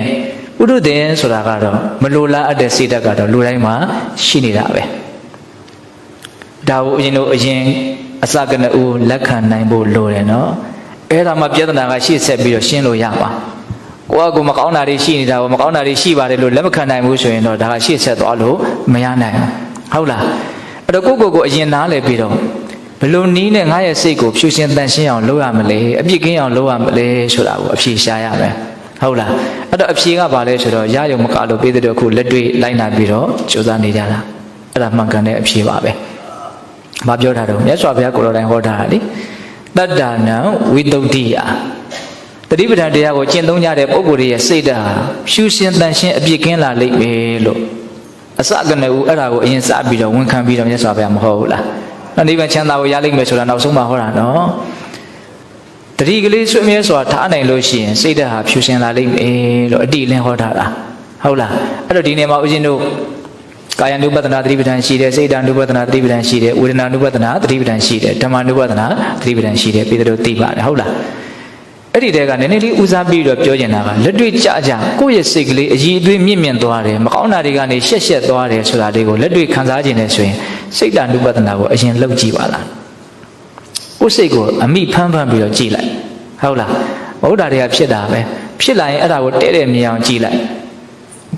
ပုထုသင်ဆိုတာကတော့မလိုလားအပ်တဲ့စိတ်ဓာတ်ကတော့လူတိုင်းမှာရှိနေတာပဲဒါကိုအရင်တို့အရင်အစကနဦးလက်ခံနိုင်ဖို့လိုတယ်နော်အဲ့ဒါမှပြဿနာကရှေ့ဆက်ပြီးတော့ရှင်းလို့ရပါကိုယ့်အကူမကောင်းတာတွေရှိနေတာကိုမကောင်းတာတွေရှိပါတယ်လို့လက်မခံနိုင်ဘူးဆိုရင်တော့ဒါကရှေ့ဆက်သွားလို့မရနိုင်ဘူးဟုတ်လားအဲ့တော့ကိုယ့်ကိုယ်ကိုအရင်နားလည်ပြီးတော့ဘယ်လိုနည်းနဲ့ငါရဲ့စိတ်ကိုဖြူရှင်တန်ရှင်းအောင်လုပ်ရမလဲအပြစ်ကင်းအောင်လုပ်ရမလဲဆိုတာကိုအဖြေရှာရမယ်ဟုတ်လားအဲ့တော့အဖြေကဘာလဲဆိုတော့ရယုံမကလို့ပေးတဲ့အခုလက်တွေ့လိုက်နာပြီးတော့ကြိုးစားနေကြတာအဲ့ဒါမှန်ကန်တဲ့အဖြေပါပဲမပြောတာတော့မြတ်စွာဘုရားကိုယ်တော်တိုင်ဟောထားတာလေတတ္တနံဝိတုဒ္ဓိယတတိပဋ္ဌာန်တရားကိုကျင့်သုံးကြတဲ့ပုဂ္ဂိုလ်ရဲ့စိတ်ဓာတ်ဖြူရှင်တန်ရှင်းအပြစ်ကင်းလာလိမ့်မယ်လို့အစကနေဦးအဲ့ဒါကိုအရင်စပြီးတော့ဝန်ခံပြီးတော့မြတ်စွာဘုရားမဟောဘူးလား။နိဗ္ဗာန်ချမ်းသာကိုရလိမ့်မယ်ဆိုတာနောက်ဆုံးမှဟောတာနော်။တတိကလေးဆွေးမြဲစွာထားနိုင်လို့ရှိရင်စိတ်ဓာတ်ဟာဖြူရှင်လာလိမ့်မယ်လို့အတိအလင်းဟောထားတာဟုတ်လား။အဲ့တော့ဒီနေ့မှာဦးဇင်းတို့ကာယ ानु ပဒနာသတိပဋ္ဌာန်ရှိတယ်စိတ် ानु ပဒနာသတိပဋ္ဌာန်ရှိတယ်ဝေဒနာ ानु ပဒနာသတိပဋ္ဌာန်ရှိတယ်ဓမ္မ ानु ပဒနာသတိပဋ္ဌာန်ရှိတယ်ပြီးတော့သိပါတယ်ဟုတ်လားအဲ့ဒီတဲကနည်းနည်းလေးဦးစားပြီးတော့ပြောကျင်တာကလက်တွေ့ကြကြကိုယ့်ရဲ့စိတ်ကလေးအည်အသွေးမြင့်မြင့်သွားတယ်မကောင်းတာတွေကနေရှက်ရှက်သွားတယ်ဆိုတာလေးကိုလက်တွေ့ခံစားခြင်းနဲ့ဆိုရင်စိတ် ानु ပဒနာကိုအရင်လှုပ်ကြည့်ပါလားကိုယ်စိတ်ကိုအမိဖမ်းပြီးတော့ကြည့်လိုက်ဟုတ်လားဘုရားတွေကဖြစ်တာပဲဖြစ်လာရင်အဲ့ဒါကိုတဲတဲ့မြင်အောင်ကြည့်လိုက်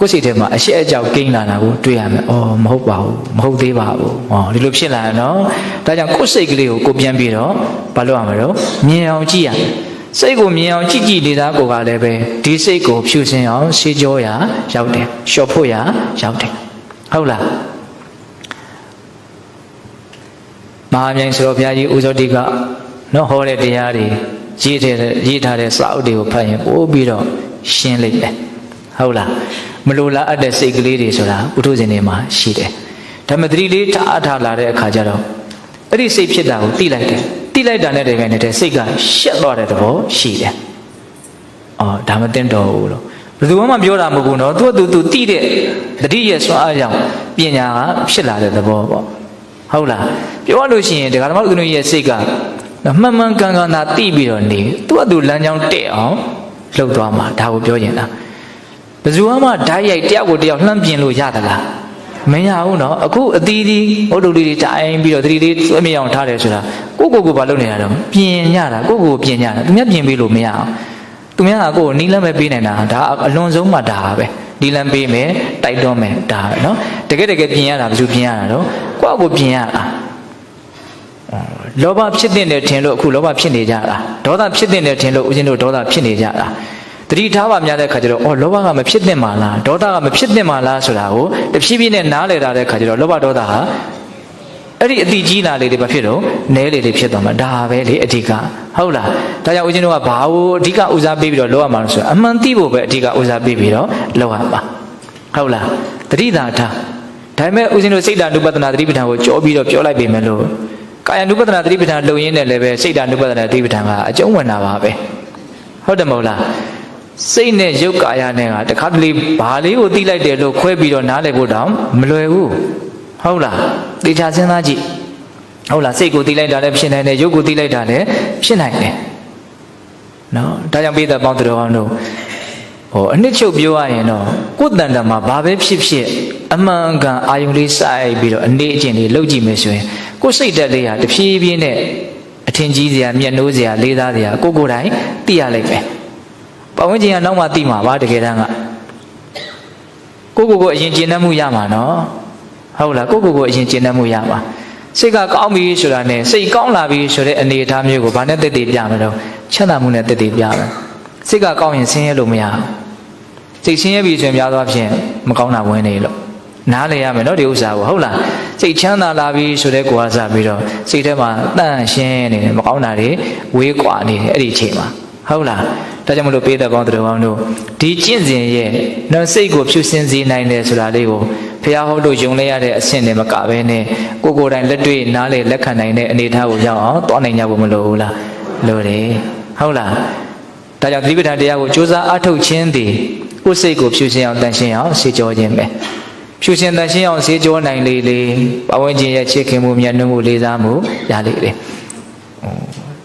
ကိုယ်စိတ်ထဲမှာအရှက်အကြောက်ကိန်းလာတာကိုတွေ့ရမယ်။အော်မဟုတ်ပါဘူး။မဟုတ်သေးပါဘူး။ဟောဒီလိုဖြစ်လာရနော်။ဒါကြောင့်ကိုယ်စိတ်ကလေးကိုပြန်ပြီးတော့ဘာလုပ်ရမလဲ။မြင်အောင်ကြည့်ရမယ်။စိတ်ကိုမြင်အောင်ကြည့်နေတာကိုကလည်းပဲဒီစိတ်ကိုဖြူစင်အောင်ရှေးကြောရာရောက်တယ်။လျှော်ဖို့ရာရောက်တယ်။ဟုတ်လား။မဟာမြိုင်ဆိုတော်ဘုရားကြီးဦးဇောတိကနော်ဟောတဲ့တရားတွေရေးထားတဲ့စာအုပ်တွေကိုဖတ်ရင်ပို့ပြီးတော့ရှင်းလိုက်တယ်။ဟုတ်လားမလိုလားအပ်တဲ့စိတ်ကလေးတွေဆိုတာဥထုဇဉ်တွေမှာရှိတယ်ဓမ္မသတိလေးထားလာတဲ့အခါကျတော့အဲ့ဒီစိတ်ဖြစ်တာကိုသိလိုက်တယ်သိလိုက်တာနဲ့တည်းကနေတဲ့စိတ်ကရှက်သွားတဲ့သဘောရှိတယ်အော်ဒါမသိတော့ဘူးလို့ဘယ်သူမှပြောတာမဟုတ်ဘူးနော်သူသိတဲ့သတိရဲ့စွမ်းအားကြောင့်ပညာကဖြစ်လာတဲ့သဘောပေါ့ဟုတ်လားပြောလို့ရှိရင်ဒကာဓမ္မဥဒ္ဒနရဲ့စိတ်ကမှန်မှန်ကန်ကန်သာသိပြီးတော့နေသူလမ်းကြောင်းတက်အောင်လှုပ်သွားမှာဒါကိုပြောရင်လားဘယ်သူမှဓာတ်ရိုက်တယောက်ကိုတယောက်လှမ်းပြင်လို့ရသလားမရဘူးနော်အခုအသီးသီးဝတ္ထုလေးတွေတိုင်းပြီးတော့သတိလေးသွေးမြောင်ထားတယ်ဆိုတာကိုဘာလုပ်နေတာတော့ပြင်ညတာကိုပြင်ညတာသူများပြင်ပေးလို့မရအောင်သူများကကိုနီးလမ်းပဲပေးနေတာဒါအလွန်ဆုံးမှဒါပဲ ဒီလမ်းပေးမယ်တိုက်တွန်းမယ်ဒါနော်တကယ်ပြင်ရတာဘယ်သူပြင်ရတာတော့ကိုယ့်ကိုပြင်ရတာလောဘဖြစ်တဲ့ထင်လို့အခုလောဘဖြစ်နေကြတာဒေါသဖြစ်တဲ့ထင်လို့ဦးဇင်းတို့ဒေါသဖြစ်နေကြတာတတိထားပါများတဲ့ခါကျတော့လောဘကမဖြစ်သင့်ပါလားဒေါသကမဖြစ်သင့်ပါလားဆိုတာကိုတဖြည်းဖြည်းနဲ့နားလည်လာတဲ့ခါကျတော့လောဘဒေါသဟာအဲ့ဒီအတိကြီးလာလေတွေဘာဖြစ်တော့နဲလေတွေဖြစ်သွားမှာဒါပဲလေအဓိကဟုတ်လားဒါကြောင့်ဦးဇင်းတို့ကဘာကိုအဓိကဦးစားပေးပြီးတော့လုပ်ရမှာလို့ဆိုအမှန်သိဖို့ပဲအဓိကဦးစားပေးပြီးတော့လုပ်ရမှာဟုတ်လားတတိသာထားဒါပေမဲ့ဦးဇင်းတို့စိတ်ဓာတ် ानु ပတ္တနာတတိပဋ္ဌာန်ကိုကြောပြီးတော့ပြောလိုက်ပြီမယ်လို့ကာယ ानु ပတ္တနာတတိပဋ္ဌာန်လုံရင်းနဲ့လည်းပဲစိတ်ဓာတ် ानु ပတ္တနာတတိပဋ္ဌာန်ကအကျုံးဝင်တာပါပဲဟုတ်တယ်မဟုတ်လားစိတ်နဲ့ရုပ်ကာယနဲ့ကတခါတလေဘာလေးကိုသိလိုက်တယ်လို့ခွဲပြီးတော့နားလည်ဖို့တောင်မလွယ်ဘူးဟုတ်လားသေချာစဉ်းစားကြည့်ဟုတ်လားစိတ်ကိုသိလိုက်တာလည်းဖြစ်နိုင်တယ်ရုပ်ကိုသိလိုက်တာလည်းဖြစ်နိုင်တယ်နော်ဒါကြောင့်ပိဿပေါင်းတော်အောင်တို့အနှစ်ချုပ်ပြောရရင်တော့ကိုယ်တန်တမှာဘာပဲဖြစ်ဖြစ်အမှန်ကန်အာယုံလေးစိုက်ပြီးတော့အနေအကျင့်လေးလုပ်ကြည့်မယ်ဆိုရင်ကိုယ်စိတ်ဓာတ်လေးဟာတဖြည်းဖြည်းနဲ့အထင်ကြီးစရာမျက်နှိုးစရာလေးစားစရာကိုယ်တိုင်သိရလိုက်မယ်ပတ်ဝန်းကျင်ကနောက်မှသိမှာပါတကယ်တမ်းကကိုအရင်ကျင့်တတ်မှုရမှာနော်ဟုတ်လားကိုအရင်ကျင့်တတ်မှုရမှာစိတ်ကကောင်းပြီဆိုတာနဲ့စိတ်ကောင်းလာပြီဆိုတဲ့အနေအထားမျိုးကိုဘာနဲ့တက်တည်ပြမလို့ချမ်းသာမှုနဲ့တက်တည်ပြမယ်စိတ်ကကောင်းရင်ဆင်းရဲလို့မရစိတ်ဆင်းရဲပြီဆိုရင်များသောအားဖြင့်မကောင်းတာဝင်နေလို့နားလည်ရမယ်နော်ဒီဥစ္စာကိုဟုတ်လားစိတ်ချမ်းသာလာပြီဆိုတဲ့ကိုယ်ကစပြီးတော့စိတ်ထဲမှာတန့်ရှင်းနေတယ်မကောင်းတာတွေဝေးကွာနေတယ်အဲ့ဒီအချိန်မှာဟုတ်လားဒါကြောင့်မလို့ပေးတဲ့ပေါင်းတော်အောင်တို့ဒီကျင့်စဉ်ရဲ့နော်စိတ်ကိုဖြူစင်စေနိုင်တယ်ဆိုတာလေးကိုဘုရားဟောလို့ယုံလဲရတဲ့အဆင့်နဲ့မကဘဲနဲ့ကိုယ်တိုင်လက်တွေ့နားလေလက်ခံနိုင်တဲ့အနေအထားကိုရောက်အောင်သွားနိုင်ကြဖို့မလိုဘူးလားလိုတယ်ဟုတ်လားဒါကြောင့်သတိပဋ္ဌာန်တရားကိုကြိုးစားအားထုတ်ခြင်းသည်ကိုယ်စိတ်ကိုဖြူစင်အောင်တန်ရှင်းအောင်စေကြောခြင်းပဲဖြူစင်တန်ရှင်းအောင်စေကြောနိုင်လေလေပတ်ဝန်းကျင်ရဲ့ချစ်ခင်မှုမြတ်နိုးမှုလေးစားမှုရလေလေ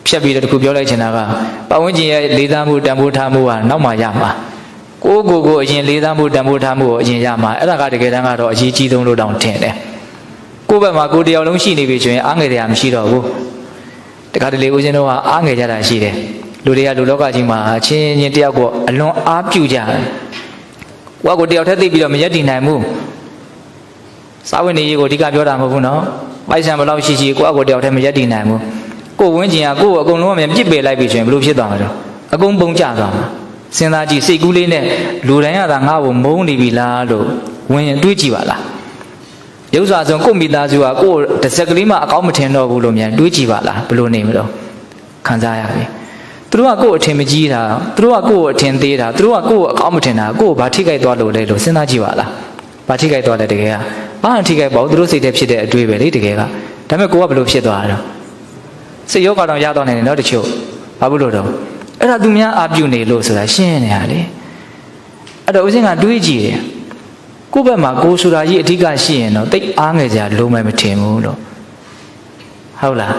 ဖြတ်ပြီးတော့တခုပြောလိုက်ချင်တာကပတ်ဝန်းကျင်ရဲ့လေးစားမှုတန်ဖိုးထားမှုကနောက်မှရမှာကိုအရင်လေးစားမှုတန်ဖိုးထားမှုကိုအရင်ရမှာအဲ့ဒါကတကယ်တမ်းကတော့အရေးကြီးဆုံးလို့တောင်ထင်တယ်ကိုယ့်ဘက်မှာကိုယ်တယောက်လုံးရှိနေပြီဆိုရင်အားငယ်တရားမရှိတော့ဘူးတခါတလေဦးဇင်းတို့ကအားငယ်ကြတာရှိတယ်လူတွေကလူလောကကြီးမှာချင်းချင်းတယောက်ကိုအလွန်အားပြုကြတယ်ကိုတယောက်ထက်သိပြီးတော့မရက်တည်နိုင်ဘူးစာဝတ်နေရေးကိုအဓိကပြောတာမဟုတ်ဘူးနော်ပိုက်ဆံဘယ်လောက်ရှိရှိကိုတယောက်ထက်မရက်တည်နိုင်ဘူးကိုဝင်းကျင်ကကိုအကုန်လုံးကပြစ်ပယ်လိုက်ပြီဆိုရင်ဘယ်လိုဖြစ်သွားမှာတော့အကုန်ပုံကျသွားမှာစဉ်းစားကြည့်စိတ်ကူးလေးနဲ့လူတိုင်းကသာငါ့ကိုမုန်းနေပြီလားလို့ဝင်တွေးကြည့်ပါလားရုပ်စွာဆုံးကိုမိသားစုကကိုတစ်စက်ကလေးမှအကောင်းမထင်တော့ဘူးလို့မြန်တွေးကြည့်ပါလားဘယ်လိုနေမလို့ခံစားရပြီသူတို့ကကိုအထင်မကြီးတာသူတို့ကကိုအထင်သေးတာသူတို့ကကိုအကောင်းမထင်တာကိုဘာထိခိုက်သွားလို့လဲလို့စဉ်းစားကြည့်ပါလားဘာထိခိုက်သွားလဲတကယ်ကဘာထိခိုက်ပါဘူးသူတို့စိတ်ထဲဖြစ်တဲ့အတွေ့ပဲလေတကယ်ကဒါပေမဲ့ကိုကဘယ်လိုဖြစ်သွားတာတော့စိတ်ရောကတော့ရတော့နေတယ်နော်တချို့ဘာဖြစ်လို့တော့အဲ့ဒါသူများအာပြုနေလို့ဆိုတာရှင်းနေရလေအဲ့တော့ဦးစင်းကတွေးကြည့်တယ်ကိုယ့်ဘက်မှာကိုဆိုတာကြီးအဓိကရှိရင်တော့တိတ်အားငယ်ကြလုံးမထင်ဘူးလို့ဟုတ်လား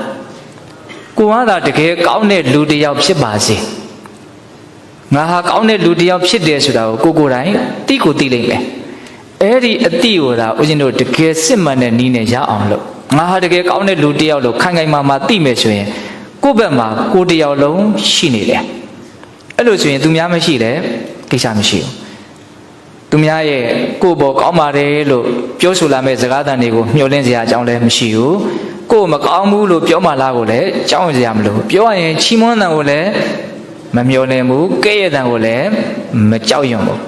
ကိုကသာတကယ်ကောင်းတဲ့လူတစ်ယောက်ဖြစ်ပါစေငါဟာကောင်းတဲ့လူတစ်ယောက်ဖြစ်တယ်ဆိုတာကိုကိုယ်တိုင်သိကိုသိလိမ့်မယ်အဲ့ဒီအတိကိုသာဦးဇင်းတို့တကယ်စစ်မှန်တဲ့နည်းနဲ့ရအောင်လို့ငါဟာတကယ်ကောင်းတဲ့လူတစ်ယောက်လို့ခိုင်ခိုင်မာမာသိမယ်ဆိုရင်ကိုယ့်ဘက်မှာကိုတစ်ယောက်လုံးရှိနေတယ်အဲ့လိုဆိုရင်သူများမရှိတယ်ကိစ္စမရှိဘူးသူများရဲ့ကိုယ့်ဘောကောင်းပါတယ်လို့ပြောဆိုလာမဲ့စကားသံတွေကိုမျှော်လင့်စရာအကြောင်းလည်းမရှိဘူးကိုယ်မကောင်းဘူးလို့ပြောမှလားကိုလည်းကြောက်စရာမလိုပြောရရင်ချီးမွမ်းတဲ့ကိုလည်းမမျှော်လင့်ဘူးကဲ့ရဲ့တဲ့ကိုလည်းမကြောက်ရွံ့ဘူး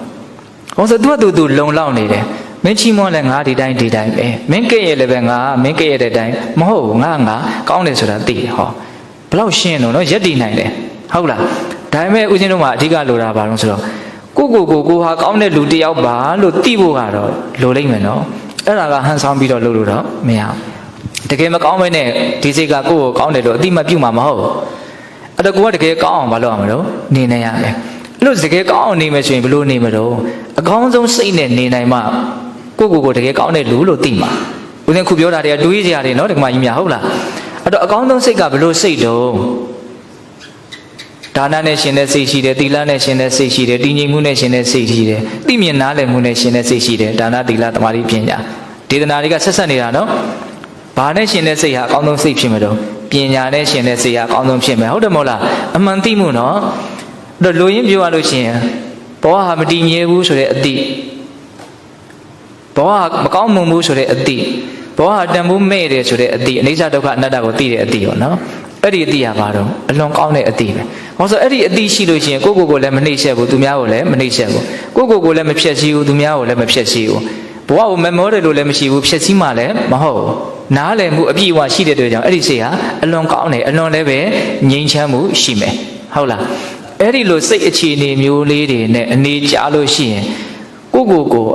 ဟောဆိုသူလုံလောက်နေတယ်မင်းချီးမွမ်းလဲငါဒီတိုင်းပဲမင်းကဲ့ရဲ့လည်းပဲငါမင်းကဲ့ရဲ့တဲ့အတိုင်းမဟုတ်ဘူးငါကောင်းတယ်ဆိုတာသိတယ်ဟောဘယ်လောက်ရှင်းတော့နော်ရက်တည်နိုင်တယ်ဟုတ်လားဒါပေမဲ့ဦးဇင်းတို့မှာအဓိကလိုတာဘာလို့ဆိုတော့ကိုဟာကောင်းတဲ့လူတစ်ယောက်ပါလို့သိဖို့ကတော့လိုလိမ့်မယ်နော်အဲ့ဒါကဟန်ဆောင်ပြီးတော့လုပ်လို့တော့မရဘူးတကယ်မကောင်းမနဲ့ဒီစိတ်ကကိုယ့်ကိုကောင်းတယ်လို့အတိမပြုတ်မှာမဟုတ်ဘူးအဲ့တော့ကိုကတကယ်ကောင်းအောင်မလုပ်အောင်မလို့နေနေရမယ်အဲ့လိုတကယ်ကောင်းအောင်နေမယ်ဆိုရင်ဘယ်လိုနေမလို့အကောင်းဆုံးစိတ်နဲ့နေနိုင်မှကိုတကယ်ကောင်းတဲ့လူလို့သိမှာဦးဇင်းခုပြောတာတွေကတွေးစရာတွေနော်ဒီမှာကြီးများဟုတ်လားအဲ့တော့အကောင်းဆုံးစိတ်ကဘယ်လိုစိတ်တုံးဒါနနဲ့ရှင်တဲ့စိတ်ရှိတယ်သီလနဲ့ရှင်တဲ့စိတ်ရှိတယ်တည်ငြိမ်မှုနဲ့ရှင်တဲ့စိတ်ရှိတယ်သိမြင်နားလည်မှုနဲ့ရှင်တဲ့စိတ်ရှိတယ်ဒါနသီလသမာဓိပညာဒေသနာတွေကဆက်ဆက်နေတာနော်ဘာနဲ့ရှင်တဲ့စိတ်ဟာအကောင်းဆုံးစိတ်ဖြစ်မှာတော့ပညာနဲ့ရှင်တဲ့စိတ်ဟာအကောင်းဆုံးဖြစ်မယ်ဟုတ်တယ်မဟုတ်လားအမှန်သိမှုနော်အဲ့တော့လူရင်းပြောရလို့ရှိရင်ဘောဟာမတည်ငြိမ်ဘူးဆိုတဲ့အတိ ဘောကမကောင်းမှုမှုဆိုတဲ့အတိဘောကတန်ဖိုးမဲ့တယ်ဆိုတဲ့အတိအနိစ္စဒုက္ခအနတ္တကိုသိတဲ့အတိပေါ့နော်အဲ့ဒီအတိရပါတော့အလွန်ကောင်းတဲ့အတိပဲဟောဆိုအဲ့ဒီအတိရှိလို့ရှိရင်ကိုယ့်ကိုယ်ကိုလည်းမနှိမ့်ဆက်ဘူးသူများကိုလည်းမနှိမ့်ဆက်ဘူးကိုယ့်ကိုယ်ကိုလည်းမဖြက်စီးဘူးသူများကိုလည်းမဖြက်စီးဘူးဘဝကိုမမောတယ်လို့လည်းမရှိဘူးဖြက်စီးမှလည်းမဟုတ်ဘူးနားလည်မှုအပြည့်အဝရှိတဲ့အတွက်ကြောင့်အဲ့ဒီစိတ်ဟာအလွန်ကောင်းတယ်အလွန်လည်းပဲငြိမ်းချမ်းမှုရှိမယ်ဟုတ်လားအဲ့ဒီလိုစိတ်အခြေအနေမျိုးလေးတွေနဲ့အနေကြလို့ရှိရင်ကို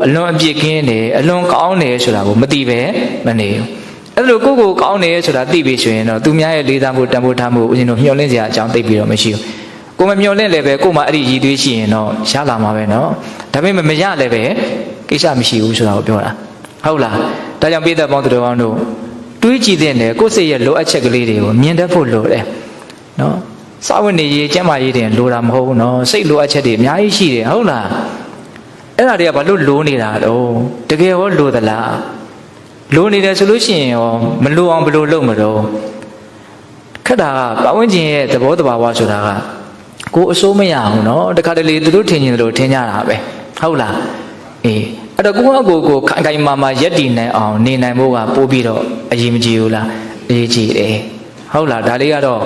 အလွန်အပြစ်ကင်းတယ်အလွန်ကောင်းတယ်ဆိုတာကိုမသိပဲမနေဘူးအဲ့လိုကိုကောင်းတယ်ဆိုတာသိပြီဆိုရင်တော့သူများရဲ့လေးစားမှုတန်ဖိုးထားမှုဦးဇင်းတို့မျှော်လင့်စရာအကြောင်းသိပြီးတော့မရှိဘူးကိုမမျှော်လင့်လည်းပဲကိုမှအဲ့ဒီရည်သွေးရှိရင်တော့ရလာမှာပဲเนาะဒါပေမဲ့မရလည်းပဲကိစ္စမရှိဘူးဆိုတာကိုပြောတာဟုတ်လားဒါကြောင့်ပိဿပေါင်းသူတော်ကောင်းတို့တွေးကြည့်တဲ့နဲ့ကိုယ့်စိတ်ရဲ့လိုအပ်ချက်ကလေးတွေကိုမြင်တတ်ဖို့လိုတယ်เนาะစာဝတ်နေရေးကျမ်းမာရေးတင်လိုတာမဟုတ်ဘူးเนาะစိတ်လိုအပ်ချက်တွေအများကြီးရှိတယ်ဟုတ်လားအဲ့ဒါတွေကဘာလို့လိုနေတာတော့တကယ်ရောလိုသလားလိုနေတယ်ဆိုလို့ရှိရင်ရောမလိုအောင်ဘယ်လိုလုပ်မလို့ခက်တာကပတ်ဝန်းကျင်ရဲ့သဘောတဘာဝဆိုတာကကိုအစိုးမရအောင်เนาะတခါတလေသူတို့ထင်ရင်တို့ထင်ကြတာပဲဟုတ်လားအေးအဲ့တော့ကိုခိုင်ခိုင်မာရက်တည်နိုင်အောင်နေနိုင်ဖို့ကပို့ပြီးတော့အရေးမကြီးဘူးလားအရေးကြီးတယ်ဟုတ်လားဒါလေးကတော့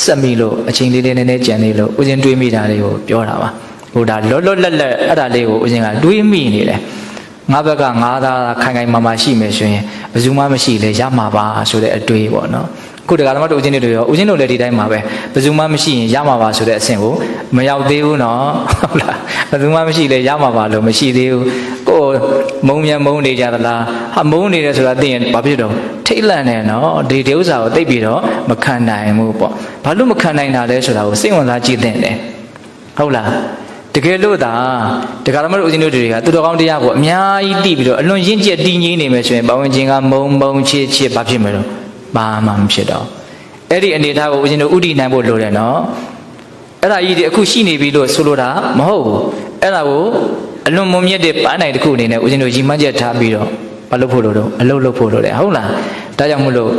စက်မိလို့အချိန်လေးလေးနည်းနည်းကြံနေလို့ဦးဇင်းတွေးမိတာလေးကိုပြောတာပါဟိုဒါလောလောလက်လက်အဲ့ဒါလေးကိုဦးဇင်းကတွေးမိနေတယ်ငါဘက်ကငါသားခိုင်ခိုင်မာရှိမယ်ဆိုရင်ဘယ်သူမှမရှိလေရမှာပါဆိုတဲ့အတွေးပေါ့နော်ခုတက္ကသိုလ်တို့ဦးဇင်းတို့ရောဦးဇင်းတို့လည်းဒီတိုင်းမှာပဲဘယ်သူမှမရှိရင်ရမှာပါဆိုတဲ့အဆင့်ကိုမရောက်သေးဘူးနော်ဟုတ်လားဘယ်သူမှမရှိလေရမှာပါလို့မရှိသေးဘူးကိုမုံမြန်မုံနေကြသလားဟာမုံနေတယ်ဆိုတာသိရင်ဘာဖြစ်တော့ထိတ်လန့်နေနော်ဒီဥစ္စာကိုသိပြီးတော့မခံနိုင်ဘူးပေါ့ဘာလို့မခံနိုင်တာလဲဆိုတာကိုစိတ်ဝင်စားကြည့်တဲ့တယ်ဟုတ်လားတကယ်လို့သာဒကာမတို့ဦးဇင်းတို့တွေကသူတော်ကောင်းတရားကိုအများကြီးသိပြီးတော့အလွန်ရင့်ကျက်တည်ငြိမ်နေမယ်ဆိုရင်ဘဝဝင်ခြင်းကမုံချစ်ဘာဖြစ်မလို့ဘာမှမဖြစ်တော့အဲ့ဒီအနေထားကိုဦးဇင်းတို့ဥတည်နိုင်ဖို့လိုတယ်နော်အဲ့ဒါကြီးဒီအခုရှိနေပြီလို့ဆိုလိုတာမဟုတ်ဘူးအဲ့ဒါကိုအလွန်မုံမြတ်တဲ့ပန်းနိုင်တစ်ခုအနေနဲ့ဦးဇင်းတို့ရီမှန်းချက်ထားပြီးတော့မလုပ်ဖို့လိုတော့အလုပ်လုပ်ဖို့လိုတယ်ဟုတ်လားဒါကြောင့်မို့လို့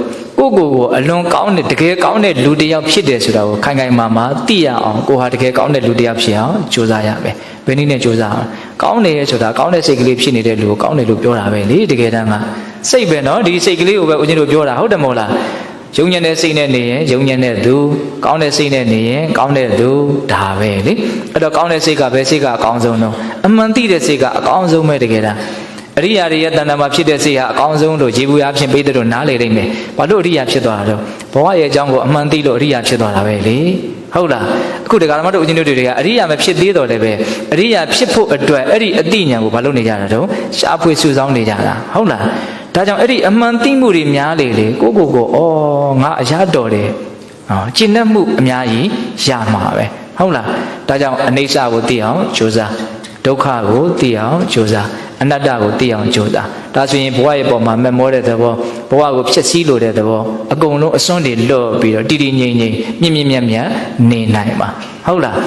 ကိုအလွန်ကောင်းတဲ့တကယ်ကောင်းတဲ့လူတစ်ယောက်ဖြစ်တယ်ဆိုတာကိုခိုင်ခိုင်မာသိရအောင်ကိုဟာတကယ်ကောင်းတဲ့လူတစ်ယောက်ဖြစ်အောင်ကြိုးစားရမယ်ဘယ်နည်းနဲ့ကြိုးစားအောင်ကောင်းတယ်ဆိုတာကောင်းတဲ့စိတ်ကလေးဖြစ်နေတဲ့လူကိုကောင်းတယ်လို့ပြောတာပဲလေတကယ်တမ်းကစိတ်ပဲနော်ဒီစိတ်ကလေးကိုပဲဦးဇင်းတို့ပြောတာဟုတ်တယ်မဟုတ်လားယုံညံ့တဲ့စိတ်နဲ့နေရင်ယုံညံ့တဲ့သူကောင်းတဲ့စိတ်နဲ့နေရင်ကောင်းတဲ့သူဒါပဲလေအဲ့တော့ကောင်းတဲ့စိတ်ကပဲစိတ်ကအကောင်းဆုံးတော့အမှန်သိတဲ့စိတ်ကအကောင်းဆုံးပဲတကယ်တမ်းအရိယာတွေရဲ့တဏ္ဍာမှာဖြစ်တဲ့စိတ်ဟာအကောင်းဆုံးလို့ခြေဘူးအားဖြင့်ပေးတဲ့တို့နားလေနိုင်မယ်ဘာလို့အရိယာဖြစ်သွားတာတော့ဘဝရဲ့အကြောင်းကိုအမှန်သိလို့အရိယာဖြစ်သွားတာပဲလေဟုတ်လားအခုဒကာမတို့ဦးဇင်းတို့တွေကအရိယာမဖြစ်သေးတော့လည်းပဲအရိယာဖြစ်ဖို့အတွက်အဲ့ဒီအတိညာကိုဘာလို့နေကြတာတော့ရှားဖွေစုဆောင်းနေကြတာဟုတ်လားဒါကြောင့်အဲ့ဒီအမှန်သိမှုတွေများလေလေကိုငါအရာတော်တယ်ကျင့်တတ်မှုအများကြီးရမှာပဲဟုတ်လားဒါကြောင့်အနိစ္စကိုသိအောင်ကြိုးစားဒုက္ခကိုသိအောင်ကြိုးစားအနတ္တကိုသိအောင်ကြိုးစားဒါဆိုရင်ဘဝရဲ့ပုံမှာမက်မောတဲ့သဘောဘဝကိုဖျက်ဆီးလိုတဲ့သဘောအကုန်လုံးအစွန်းတွေလွတ်ပြီးတော့တည်တည်ငြိမ်ငြိမ်မြင့်နေနိုင်မှာဟုတ်လား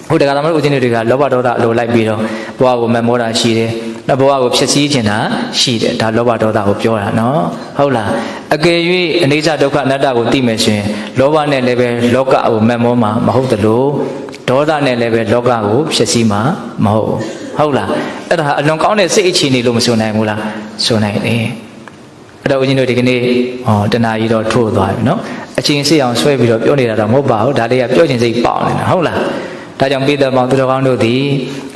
ဟုတ်တယ်ကမတို့ဦးဇင်းတွေကလောဘဒေါသအလိုလိုက်ပြီးတော့ဘဝကိုမက်မောတာရှိတယ်ဘဝကိုဖျက်ဆီးခြင်းတာရှိတယ်ဒါလောဘဒေါသကိုပြောတာနော်ဟုတ်လားအကယ်၍အနိစ္စဒုက္ခအနတ္တကိုသိမယ်ဆိုရင်လောဘနဲ့လည်းပဲလောကကိုမက်မောမှာမဟုတ်သလိုဒေါသနဲ့လည်းပဲလောကကိုဖျက်ဆီးမှာမဟုတ်ဟုတ်လားအဲ့ဒါအလွန်ကောင်းတဲ့စိတ်အခြေအနေလို့မဆိုနိုင်ဘူးလားဆိုနိုင်တယ်အဲ့တော့ဦးဇင်းတို့ဒီကနေ့တဏှာကြီးတော့ထိုးသွားပြီနော်အချင်းစိတ်အောင်ဆွဲပြီးတော့ပြောနေတာတော့မဟုတ်ပါဘူးဒါလေးကပြောခြင်းစိတ်ပေါက်နေတာဟုတ်လားဒါကြောင့်ပိဿပေါင်းသူတော်ကောင်းတို့သည်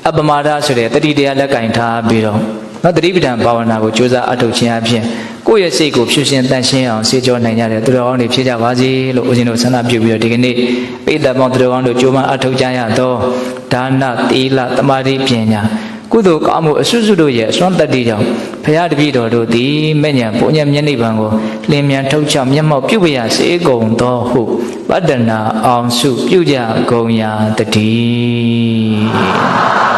အပမဒဆိုတဲ့တတိတရားလက်ကင်ထားပြီးတော့နော်တတိပဋ္ဌာန်ဘာဝနာကိုကြိုးစားအထောက်ခြင်းအပြင်ကိုယ့်ရဲ့စိတ်ကိုဖြူရှင်တန့်ရှင်းအောင်စေကြောနိုင်ကြတဲ့သူတော်ကောင်းတွေဖြစ်ကြပါစေလို့ဦးဇင်းတို့ဆန္ဒပြုပြီးတော့ဒီကနေ့ပိဿပေါင်းသူတော်ကောင်းတို့ကြိုးပမ်းအထောက်ကြရသောဒါနသီလသမာဓိပညာကုသိုလ်ကောင်းမှုအစွတ်စွတ်တို့ရဲ့အစွမ်းတတ္တိကြောင့်ဘုရားတပည့်တော်တို့သည်မဲ့ညာပုညံမျက်နှိပ်ပံကိုလင်းမြန်ထုတ်ချမျက်မှောက်ပြုပရာစေကုန်သောဟုပတ္တနာအောင်စုပြုကြကုန်ရာတည်း